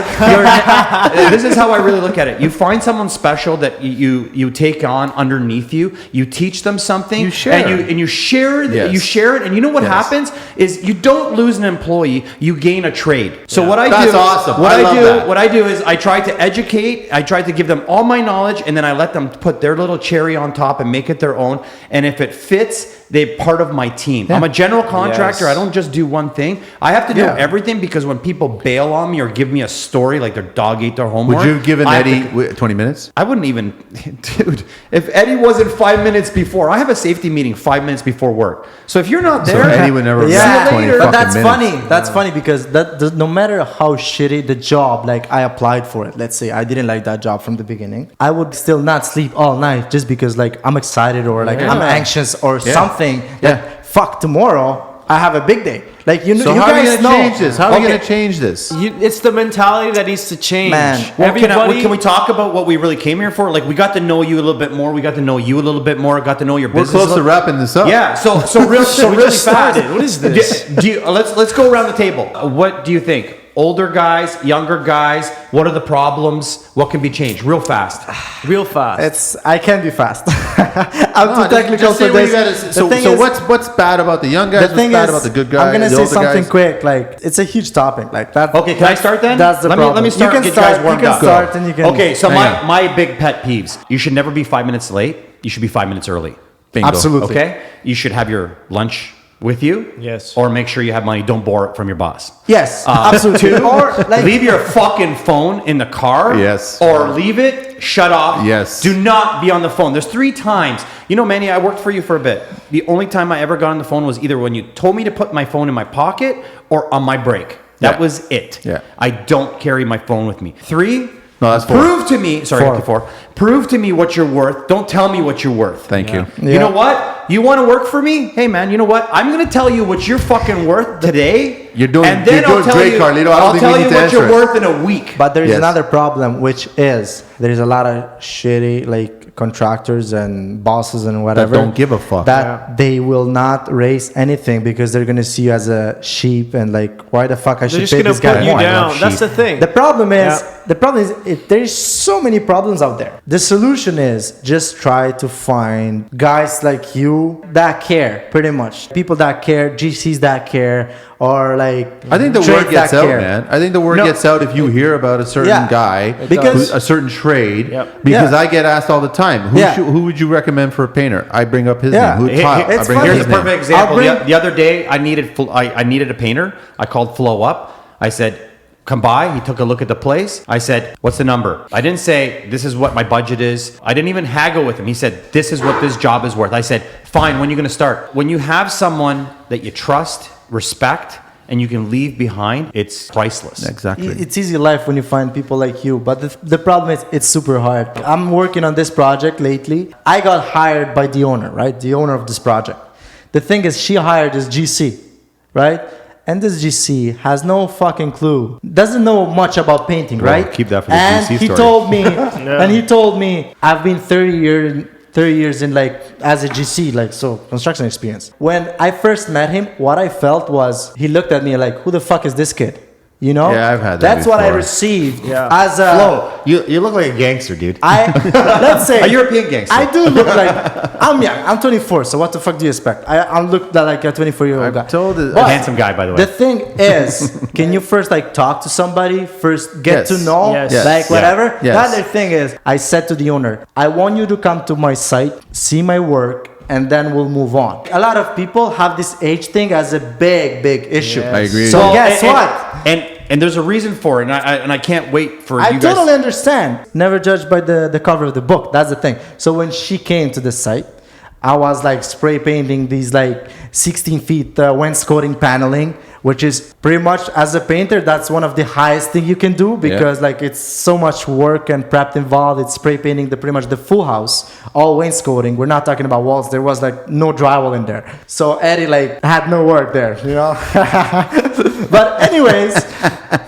like- This is how I really look at it. You find someone special that you take on underneath you. You teach them something. You share. and you share it. Yes. You share it, and you know what Yes. happens is you don't lose an employee. You gain a trade. So what I That's do, awesome. What I I, love do, that. what I do is I try to educate. I try to give them all my knowledge, and then I let them put their little cherry on top and make it their own. And if it fits, they're part of my team. I'm a general contractor. Yes. I don't just do one thing. I have to do Yeah. everything because when people bail on me or give me a story like their dog ate their homework, Would you have given I have Eddie to- 20 minutes? I wouldn't even, dude. If Eddie wasn't 5 minutes before, I have a safety meeting 5 minutes before work. So if you're not So there, Eddie would never Yeah, miss 20 but fucking that's minutes. funny. That's funny because no matter how shitty the job, like I applied for it. Let's say I didn't like that job from the beginning. I would still not sleep all night just because like I'm excited or like I'm anxious or something. Yeah. Fuck tomorrow. I have a big day. Like you know, So you how are guys you going know. to change this? How are you Okay. going to change this? It's the mentality that needs to change. Man. Well, Everybody, can we talk about what we really came here for? Like, we got to know you a little bit more. We got to know you a little bit more. Got to know your We're business. close to wrapping this up. Yeah. So We really just fast. started. What is this? Do you, let's go around the table. What do you think? Older guys, younger guys. What are the problems? What can be changed? Real fast. real fast. I can be fast. I'm No, too just- technical just say for what this. you gotta say. So what's bad about the young guys? The thing What's bad is, about the good guys? I'm gonna the say older something guys? quick. Like it's a huge topic. Like that. Okay, can I start then? That's the let problem. Me start. You can Get start. guys warmed you can up. start, and you can. Okay, so Hang on. my big pet peeves. You should never be 5 minutes late. You should be 5 minutes early. Bingo. Absolutely. Okay? You should have your lunch with you. Yes. Or make sure you have money. Don't borrow it from your boss. Yes, Uh, absolutely. Two, Or like leave your fucking phone in the car. Yes. Or leave it, shut off. Yes. Do not be on the phone. There's 3 times. You know, Manny, I worked for you for a bit. The only time I ever got on the phone was either when you told me to put my phone in my pocket or on my break. That Yeah. was it. Yeah. I don't carry my phone with me. 3. No, that's 4. Prove to me. Sorry, 4. okay, 4. Prove to me what you're worth. Don't tell me what you're worth. Thank you. You know what? You want to work for me? Hey, man, you know what? I'm going to tell you what you're fucking worth today. You're doing- and then you're doing I'll tell great, you, Carlito. I don't I'll think tell we you need to what answer you're it. worth in a week. But there is Yes. another problem, which is there is a lot of shitty like contractors and bosses and whatever don't give a fuck. That they will not raise anything because they're gonna see you as a sheep and like why the fuck I They're should just pay gonna this guy put you more. down. That's the thing. The problem is Yeah. there's so many problems out there. The solution is just try to find guys like you that care, pretty much. People that care, GCs that care, or like I think the trades word gets that out, care. man. I think the word No. gets out if you hear about a certain Yeah. guy, Because- a certain trade. Yep. Because Yeah. I get asked all the time, Yeah. who would you recommend for a painter? I bring up his Yeah. name. Who Here- tile? here- I bring up Here's his a name. perfect example. I'll bring- The other day, I needed a painter. I called Flo up. I said, come by. He took a look at the place. I said, what's the number? I didn't say, this is what my budget is. I didn't even haggle with him. He said, this is what this job is worth. I said, fine, when are you going to start? When you have someone that you trust, respect, and you can leave behind, it's priceless. Exactly. It's easy life when you find people like you, but the problem is it's super hard. I'm working on this project lately. I got hired by the owner, right? The owner of this project. The thing is, she hired this GC, right? And this GC has no fucking clue. Doesn't know much about painting, Well, right? keep that for the and GC he story. told me, and he told me, I've been 30 30 years in like as a GC, like so construction experience. When I first met him, what I felt was he looked at me like, who the fuck is this kid? You know? Yeah, I've had that That's what I before. received Yeah. as a... Flo, you look like a gangster, dude. Let's say... A European gangster. I do look like... I'm young. I'm 24, so what the fuck do you expect? I look like a 24-year-old guy. A handsome guy, by the way. The thing is, can you first like talk to somebody, first get Yes. to know, Yes. Yes. like Yeah. whatever? Yes. The other thing is, I said to the owner, I want you to come to my site, see my work, and then we'll move on. A lot of people have this age thing as a big issue. Yes. I agree. So Well, guess and- what? And there's a reason for it, and I can't wait for I you guys. totally understand. Never judge by the cover of the book. That's the thing. So when she came to the site, I was like spray painting these like 16 feet wainscoting paneling, which is pretty much, as a painter, that's one of the highest thing you can do because like it's so much work and prep involved. It's spray painting pretty much the full house, all wainscoting. We're not talking about walls. There was like no drywall in there. So Eddy like had no work there, you know. But anyways,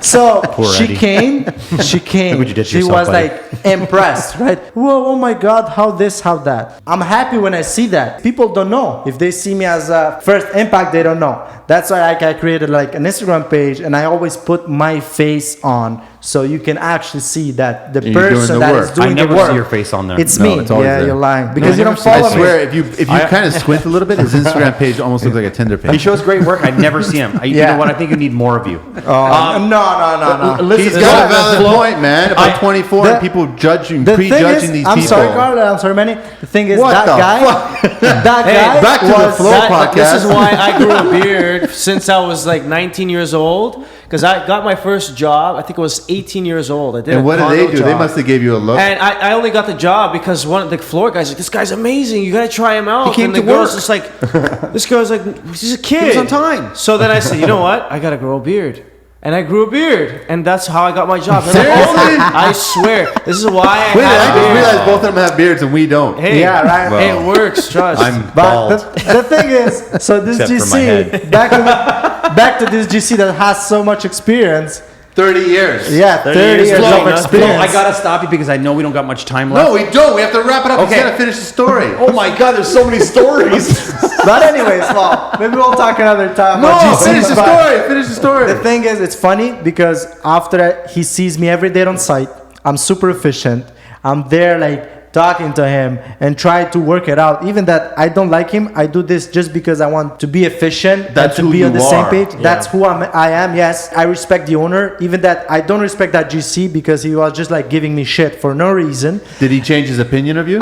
so she Eddy. came. Look what you did to She yourself, was buddy. like impressed, right? Whoa, oh my God, how this, how that. I'm happy when I see that. People don't know. If they see me as a first impact, they don't know. That's why I created like an Instagram page, and I always put my face on so you can actually see that the You're doing person the that work. is doing I never the work. see your face on there. It's No, me. it's always Yeah, there. you're lying because I you never don't see- I follow I me. swear, if you kind of squint a little bit, his Instagram page almost looks like a Tinder He page. shows great work. I never see him. You Yeah. know what? I think you need more of you. No. Listen, He's got a valid Flo, point, man. About 24 and people judging, The thing prejudging is, these I'm people. sorry, Carl. I'm sorry, Manny. The thing is, What that the guy, fuck? that guy back to the was flow. podcast. This is why I grew a beard since I was like 19 years old. Because I got my first job, I think it was 18 years old. I did And what did they do? They Job. must have gave you a look. And I only got the job because one of the floor guys like, this guy's amazing. You gotta try him out. He came and the to girl's work. just like, this girl's like, he's a kid. He was on time. So then I said, you know what? I gotta grow a beard. And I grew a beard, and that's how I got my job. And Seriously? I swear, this is why I Wait, had I a just beard. realized both of them have beards and we don't. Hey, Yeah, right. Well, Hey, it works. Trust. I'm But bald. the thing is, so this Except for my GC, back to this GC that has so much experience. 30 years. Yeah, 30 years years of long, huh? Flo, experience. I gotta stop you because I know we don't got much time left. No, we don't. We have to wrap it up. Okay. We gotta finish the story. Oh my God, there's so many stories. But anyways, well, maybe we'll talk another time. No, about GCs, finish the but story. Finish the story. The thing is, it's funny because after he sees me every day on site, I'm super efficient. I'm there like talking to him and try to work it out. Even that I don't like him, I do this just because I want to be efficient That's and who to be on you the same are. page. That's who I am. Yes, I respect the owner. Even that I don't respect that GC because he was just like giving me shit for no reason. Did he change his opinion of you?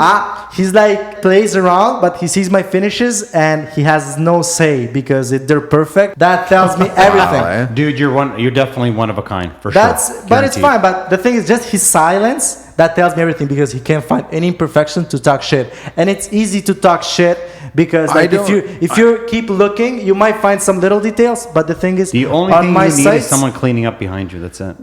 He's like plays around, but he sees my finishes and he has no say because they're perfect. That tells me everything. Wow, eh? Dude, you're definitely one of a kind for That's sure. but it's Guaranteed. fine. But the thing is, just his silence that tells me everything because he can't find any imperfection to talk shit, and it's easy to talk shit because I like if don't- you keep looking, you might find some little details. But the thing is, The only on thing my you need sites, is someone cleaning up behind you. That's it.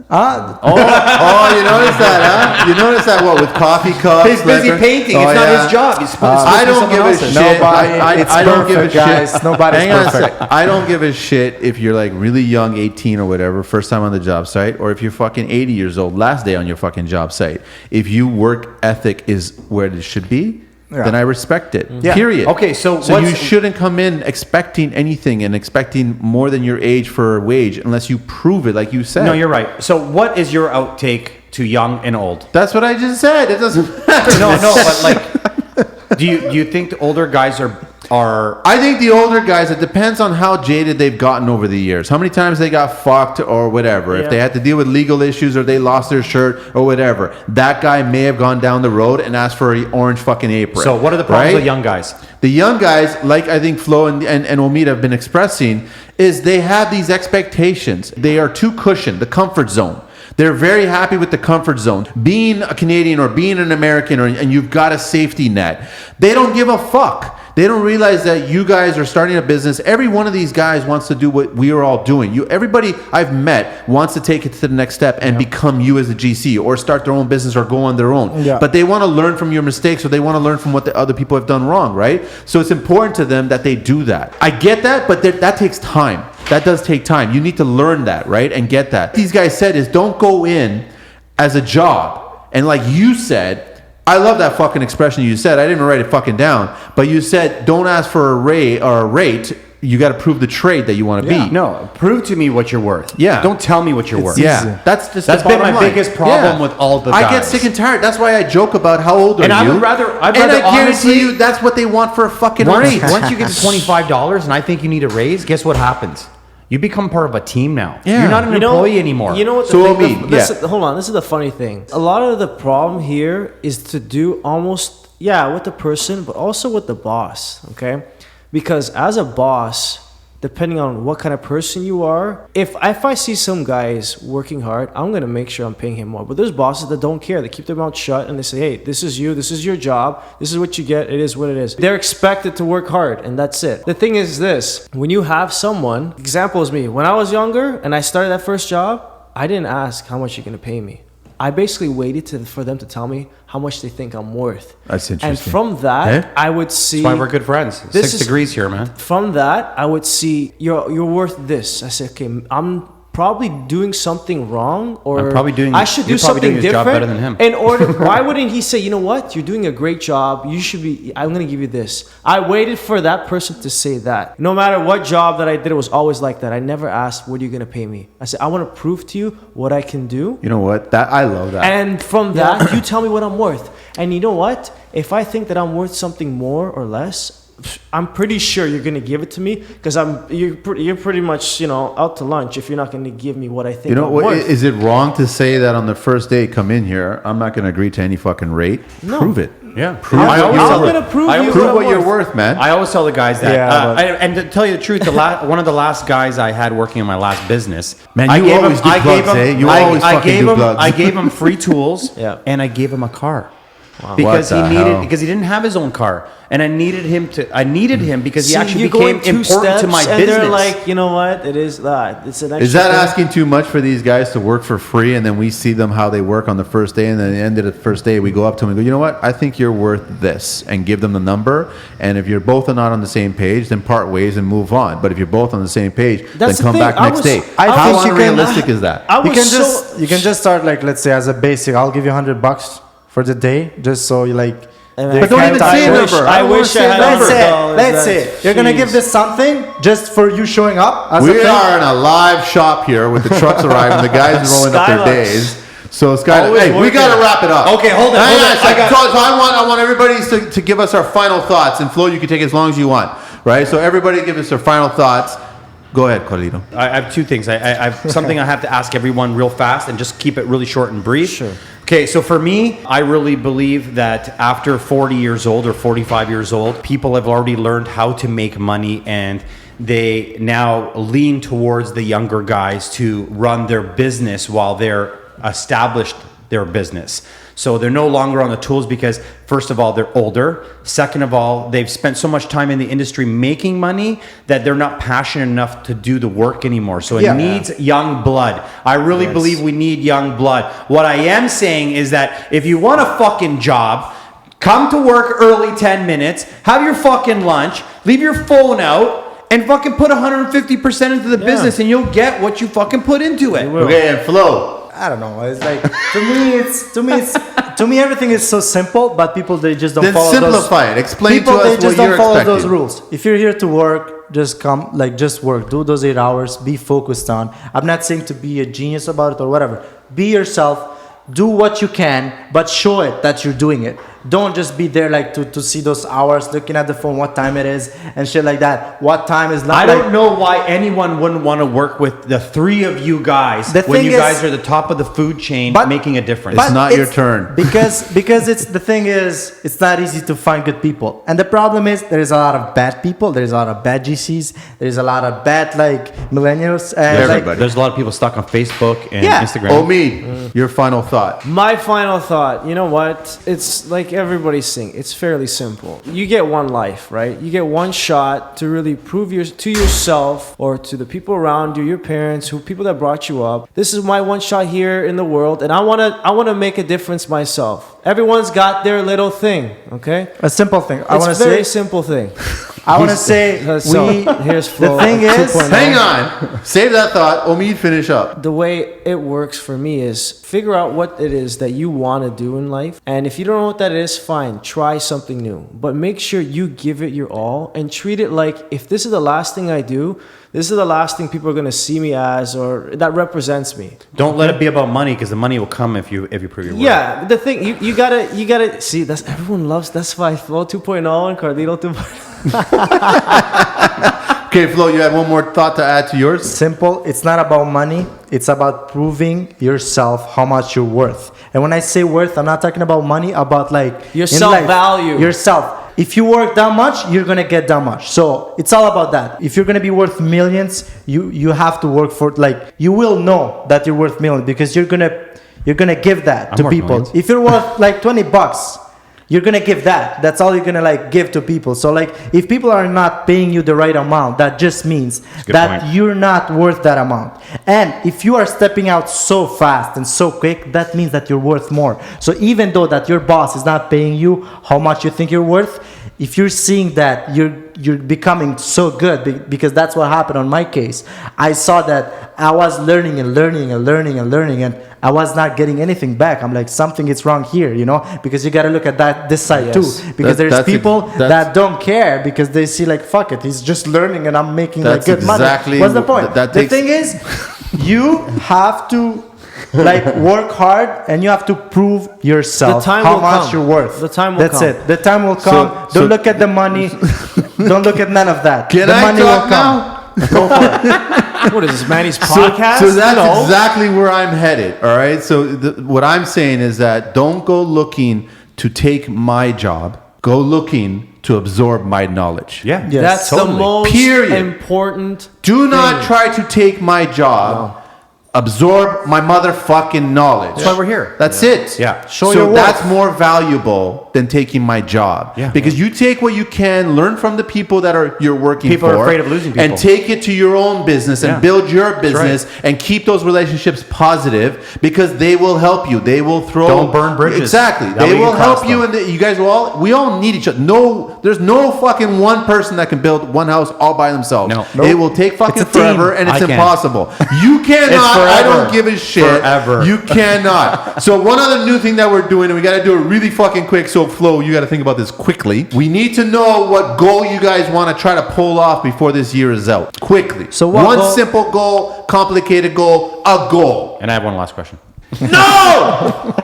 Oh, you noticed that, huh? You noticed that what with coffee cups? He's busy liquor? painting. Oh, It's not yeah. his job. He's I don't give a shit. Nobody- it's I don't give a perfect, shit. guys. Nobody's Hang on a perfect. sec. I don't give a shit if you're like really young, 18 or whatever, first time on the job site, or if you're fucking 80 years old, last day on your fucking job site. If you work ethic is where it should be, then I respect it. Yeah. Period. Okay, so you what's- shouldn't come in expecting anything and expecting more than your age for a wage unless you prove it, like you said. No, you're right. So what is your outtake to young and old? That's what I just said. It doesn't matter. No, but like, do you think the older guys are I think the older guys, it depends on how jaded they've gotten over the years. How many times they got fucked or whatever. If Yeah. they had to deal with legal issues or they lost their shirt or whatever. That guy may have gone down the road and asked for an orange fucking apron. So what are the problems right? with young guys? The young guys, like I think Flo and Omid have been expressing, is they have these expectations. They are too cushioned, the comfort zone. They're very happy with the comfort zone. Being a Canadian or being an American, and you've got a safety net. They don't give a fuck. They don't realize that you guys are starting a business. Every one of these guys wants to do what we are all doing. Everybody I've met wants to take it to the next step and become you as a GC or start their own business or go on their own. Yeah. But they want to learn from your mistakes or they want to learn from what the other people have done wrong, right? So it's important to them that they do that. I get that, but that takes time. That does take time. You need to learn that, right? And get that. These guys said is don't go in as a job. And like you said, I love that fucking expression you said. I didn't even write it fucking down. But you said, don't ask for a rate. You got to prove the trade that you want to be. No, prove to me what you're worth. Yeah. Don't tell me what you're worth. Yeah. That's just That's the been bottom my line. biggest problem with all the I get guys. sick and tired. That's why I joke about how old are And you. I guarantee guarantee you that's what they want for a fucking rate. Once you get to $25 and I think you need a raise, guess what happens? You become part of a team now. Yeah. You're not an employee anymore. You know what? So, Hold on. This is the funny thing. A lot of the problem here is to do almost, with the person, but also with the boss, okay? Because as a boss, depending on what kind of person you are, if I see some guys working hard, I'm going to make sure I'm paying him more. But there's bosses that don't care. They keep their mouth shut and they say, hey, this is you. This is your job. This is what you get. It is what it is. They're expected to work hard and that's it. The thing is this, when you have someone, example is me. When I was younger and I started that first job, I didn't ask how much you're going to pay me. I basically waited for them to tell me how much they think I'm worth. That's interesting. And from that, I would see... That's why we're good friends. 6 degrees here, man. From that, I would see, you're worth this. I said, okay, I'm probably doing something wrong, or I'm probably doing, I should do you're probably something doing his different. job better than him. In order, why wouldn't he say, you know what, you're doing a great job. You should be. I'm going to give you this. I waited for that person to say that. No matter what job that I did, it was always like that. I never asked, what are you going to pay me? I said, I want to prove to you what I can do. You know what? I love that. And from that, you tell me what I'm worth. And you know what? If I think that I'm worth something more or less, I'm pretty sure you're gonna give it to me because you're pretty much out to lunch if you're not gonna give me what I think. I'm worth. Is it wrong to say that on the first day come in here? I'm not gonna agree to any fucking rate. No. Prove it. Yeah. Prove I'm gonna prove you Prove what what I'm you're worth. worth, man. I always tell the guys that. Yeah, and to tell you the truth, one of the last guys I had working in my last business, Man, I you gave always him, do I plugs, gave him, eh? You I, always I fucking gave do him, plugs. I gave him free tools, Yeah. and I gave him a car. What Because the he hell? because he didn't have his own car, and I needed him because he See, actually you're became going 2 important to my steps, business. And they're like, you know what? It is that. It's an extra Is that thing. asking too much for these guys to work for free, and then we see them how they work on the first day, and then at the end of the first day we go up to them and go, you know what? I think you're worth this, and give them the number. And if you're both not on the same page, then part ways and move on. But if you're both on the same page, That's then the come thing. back next day. I How think you can- unrealistic is that? I You was can just start like, let's say as a basic, I'll give you $100 for the day, just so you like. But don't even say a number. I don't wanna wish say I a had number. Let's say you're gonna give this something just for you showing up. As a We thing. are in a live shop here with the trucks arriving. The guys are rolling up their Skylux. days. So Skylar, Always hey, we working. got to wrap it up. Okay, hold on, hold on. So I want everybody to give us our final thoughts. And Flo, you can take as long as you want, right? So everybody give us their final thoughts. Go ahead, Carlito. I have 2 things. I have something I have to ask everyone real fast and just keep it really short and brief. Sure. Okay, so for me, I really believe that after 40 years old or 45 years old, people have already learned how to make money, and they now lean towards the younger guys to run their business while they're established their business. So they're no longer on the tools because, first of all, they're older. Second of all, they've spent so much time in the industry making money that they're not passionate enough to do the work anymore. So it needs young blood. I really believe we need young blood. What I am saying is that if you want a fucking job, come to work early 10 minutes, have your fucking lunch, leave your phone out, and fucking put 150% into the business, and you'll get what you fucking put into it. Okay, and Flo. I don't know. It's like to me everything is so simple, but people they just don't Then follow simplify it. Explain people to they us just what you're don't follow expecting. those rules. If you're here to work, just come, like just work. Do those 8 hours. Be focused on. I'm not saying to be a genius about it or whatever. Be yourself. Do what you can, but show it that you're doing it. Don't just be there like to see those hours, looking at the phone, what time it is, and shit like that. What time is not. I don't know why anyone wouldn't want to work with the 3 of you guys The when thing you is- guys are the top of the food chain But- making a difference. It's not your turn. because it's the thing is it's not easy to find good people, and the problem is there is a lot of bad people. There is a lot of bad GCs. There is a lot of bad like millennials and like, Everybody. There's a lot of people stuck on Facebook and Yeah. Instagram. Omid, your final thought. My final thought, you know what? It's like everybody's saying, it's fairly simple. You get one life, right? You get one shot to really prove to yourself or to the people around you, your parents, people that brought you up. This is my one shot here in the world, and I wanna make a difference myself. Everyone's got their little thing, okay? a simple thing. I It's want a to very say simple thing. I want to say So here's Flo. the thing is, 2.0. Hang on. Save that thought. Omid, finish up. The way it works for me is figure out what it is that you want to do in life. And if you don't know what that is, fine, try something new. But make sure you give it your all and treat it like if this is the last thing I do, this is the last thing people are going to see me as or that represents me. Don't let it be about money because the money will come if you prove your worth. Yeah, the thing you gotta see that's everyone loves. That's why Flo 2.0 and Carlito 2.0. Okay, Flo, you had one more thought to add to yours? simple. It's not about money. It's about proving yourself how much you're worth. And when I say worth, I'm not talking about money. About like Your in life, self-value. Yourself. If you work that much, you're gonna get that much. So it's all about that. If you're gonna be worth millions, you have to work for like you will know that you're worth millions because you're gonna give that to worth people. millions. If you're worth like $20, you're gonna give that. That's all you're gonna like give to people. So like if people are not paying you the right amount, that just means that point. you're not worth that amount. And if you are stepping out so fast and so quick, that means that you're worth more. So even though that your boss is not paying you how much you think you're worth, if you're seeing that you're becoming so good, because that's what happened on my case. I saw that I was learning and I was not getting anything back. I'm like, something is wrong here, because you got to look at this side Yes. too, because there's people that's- that don't care because they see like, fuck it, he's just learning and I'm making like That's good exactly money. What's the point? that The takes- thing is, you have to like work hard and you have to prove yourself The time how will much come. you're worth. The time will That's come. it. The time will come. So- Don't look at the money. Don't look at none of that. Can the I money talk will come. now? Go for it. What is this, Manny's So, podcast? so that's No. exactly where I'm headed. All right. So what I'm saying is that don't go looking to take my job. Go looking to absorb my knowledge. Yeah. Yes. That's totally. the most Period. important. Do not thing. try to take my job. Absorb my motherfucking knowledge. That's why we're here. That's it. Yeah. Show so your worth. that's more valuable than taking my job. Yeah. Because you take what you can, learn from the people that you're working People for. are afraid of losing people. And take it to your own business and Yeah. build your business and keep those relationships positive because they will help you. They will throw. Don't burn bridges. Exactly. That They way you will can help cross you, them. and you guys will all. We all need each other. No, there's no fucking one person that can build one house all by themselves. No. It will take fucking It's a team. forever, and it's I can. impossible. You cannot. I forever. don't give a shit. Forever. You cannot. So one other new thing that we're doing, and we got to do it really fucking quick. So Flo, you got to think about this quickly. We need to know what goal you guys want to try to pull off before this year is out. Quickly. So what one goal- simple goal, complicated goal, a goal. And I have one last question. No.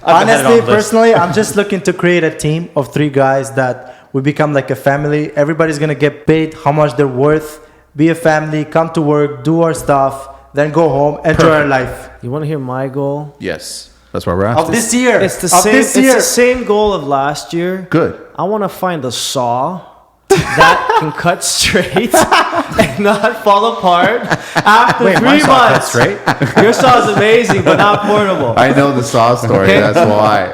Honestly, personally, I'm just looking to create a team of 3 guys that we become like a family. Everybody's gonna get paid how much they're worth. Be a family, come to work, do our stuff, then go home, enjoy our life. You want to hear my goal? Yes, that's why we're Of after. this year. It's the of same. this It's year. the same goal of last year. Good. I want to find a saw that can cut straight and not fall apart after Wait, 3 my saw cut months. straight? Your saw is amazing, but not portable. I know the Saw story. Okay. That's why.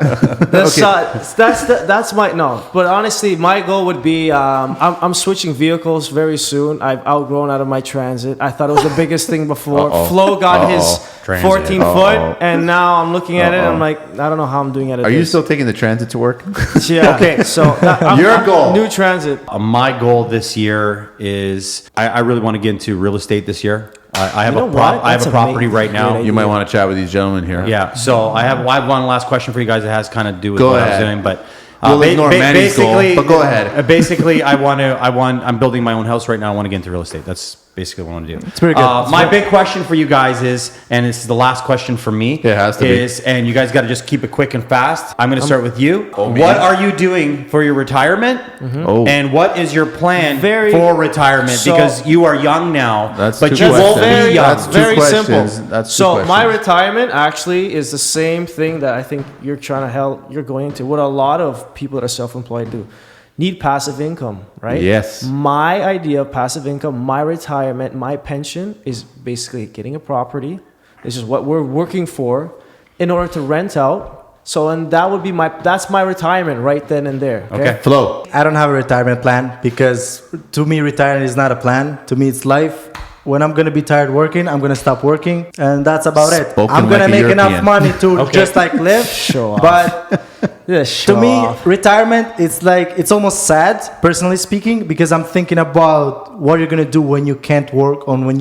The saw, that's my no. But honestly, my goal would be I'm switching vehicles very soon. I've outgrown out of my Transit. I thought it was the biggest thing before. Uh-oh. Flo got his Transit. 14 Uh-oh. foot, and now I'm looking at it. Uh-oh. I'm like, I don't know how I'm doing it. Are you still taking the Transit to work? Yeah. Okay. So Your goal. New Transit. My goal this year is I really want to get into real estate this year. I have You know a what? I have a That's property amazing. right now. Great You might want to chat with these gentlemen here. Yeah. So I have one last question for you guys that has kind of to do with Go what I ahead. was doing, but We'll ignore Manny's goal, basically, but go ahead. Basically, I'm building my own house right now. I want to get into real estate. That's basically what I want to do. It's pretty good. My big question for you guys is, and it's the last question for me. It has to be. And you guys got to just keep it quick and fast. I'm going to start with you. me. What are you doing for your retirement? Oh. And what is your plan Very- for retirement? so- because you are young now, That's but two you will questions. be young. That's two very questions. simple. That's two so my questions. retirement actually is the same thing that I think you're trying to you're going into. What a lot of people that are self-employed do. Need passive income, right? Yes. My idea of passive income, my retirement, my pension is basically getting a property. This is what we're working for in order to rent out. So, and that would be that's my retirement right then and there. Okay. Flo. I don't have a retirement plan because to me, retirement is not a plan. To me, it's life. when I'm gonna be tired working, I'm gonna stop working, and that's about it. Spoken I'm gonna like a make enough European. money to just like live. Show off. But Yeah, to me, retirement, it's almost sad, personally speaking, because I'm thinking about what you're gonna do when you can't work, or when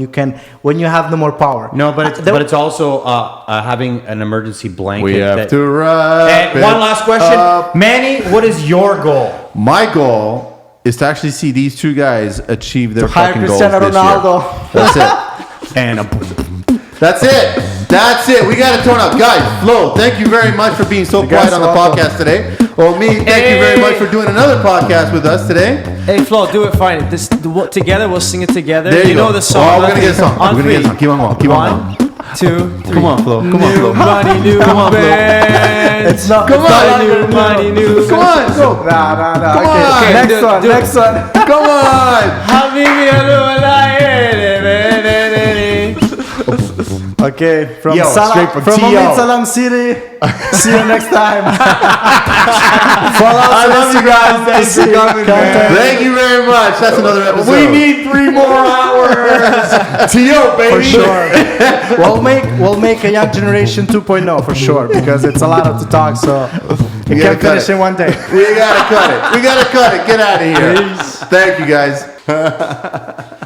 you have no more power. No, but it's also having an emergency blanket. We have that- to wrap And it one last question, up. Manny. What is your goal? My goal is to actually see these two guys achieve their Hire fucking goals Cristiano this year. Ronaldo. That's it. And That's it. That's it. We got to turn up. Guys, Flo, thank you very much for being so quiet guys on the are welcome. podcast today. Omid, thank you very much for doing another podcast with us today. Hey Flo, do it fine. Together, we'll sing it together. There you know go. the song. Oh, we're going to get a song. On We're going to get a song. three. Keep on going. Keep on going. 1, 2, 3. Come on, Flo. Come on, Flo. New money, new Come on, Flo. bands. It's not. Come it's on. not New money, new Come on. Go. Nah. Come Okay. on. Next Do- one. do it. Next one. Come on. Habibi, Okay. From Yo, straight from T.O. Omid Salam City. See you next time. Follow us I on love you guys. Instagram Thanks to for see coming, man. content. Thank you very much. That's another episode. we need 3 more hours. T.O. baby. For sure. we'll make a young generation 2.0 for sure, because it's a lot of to talk, so you gotta can't cut finish it. in one day. We got to cut it. We got to cut it. Get out of here. Thank you, guys.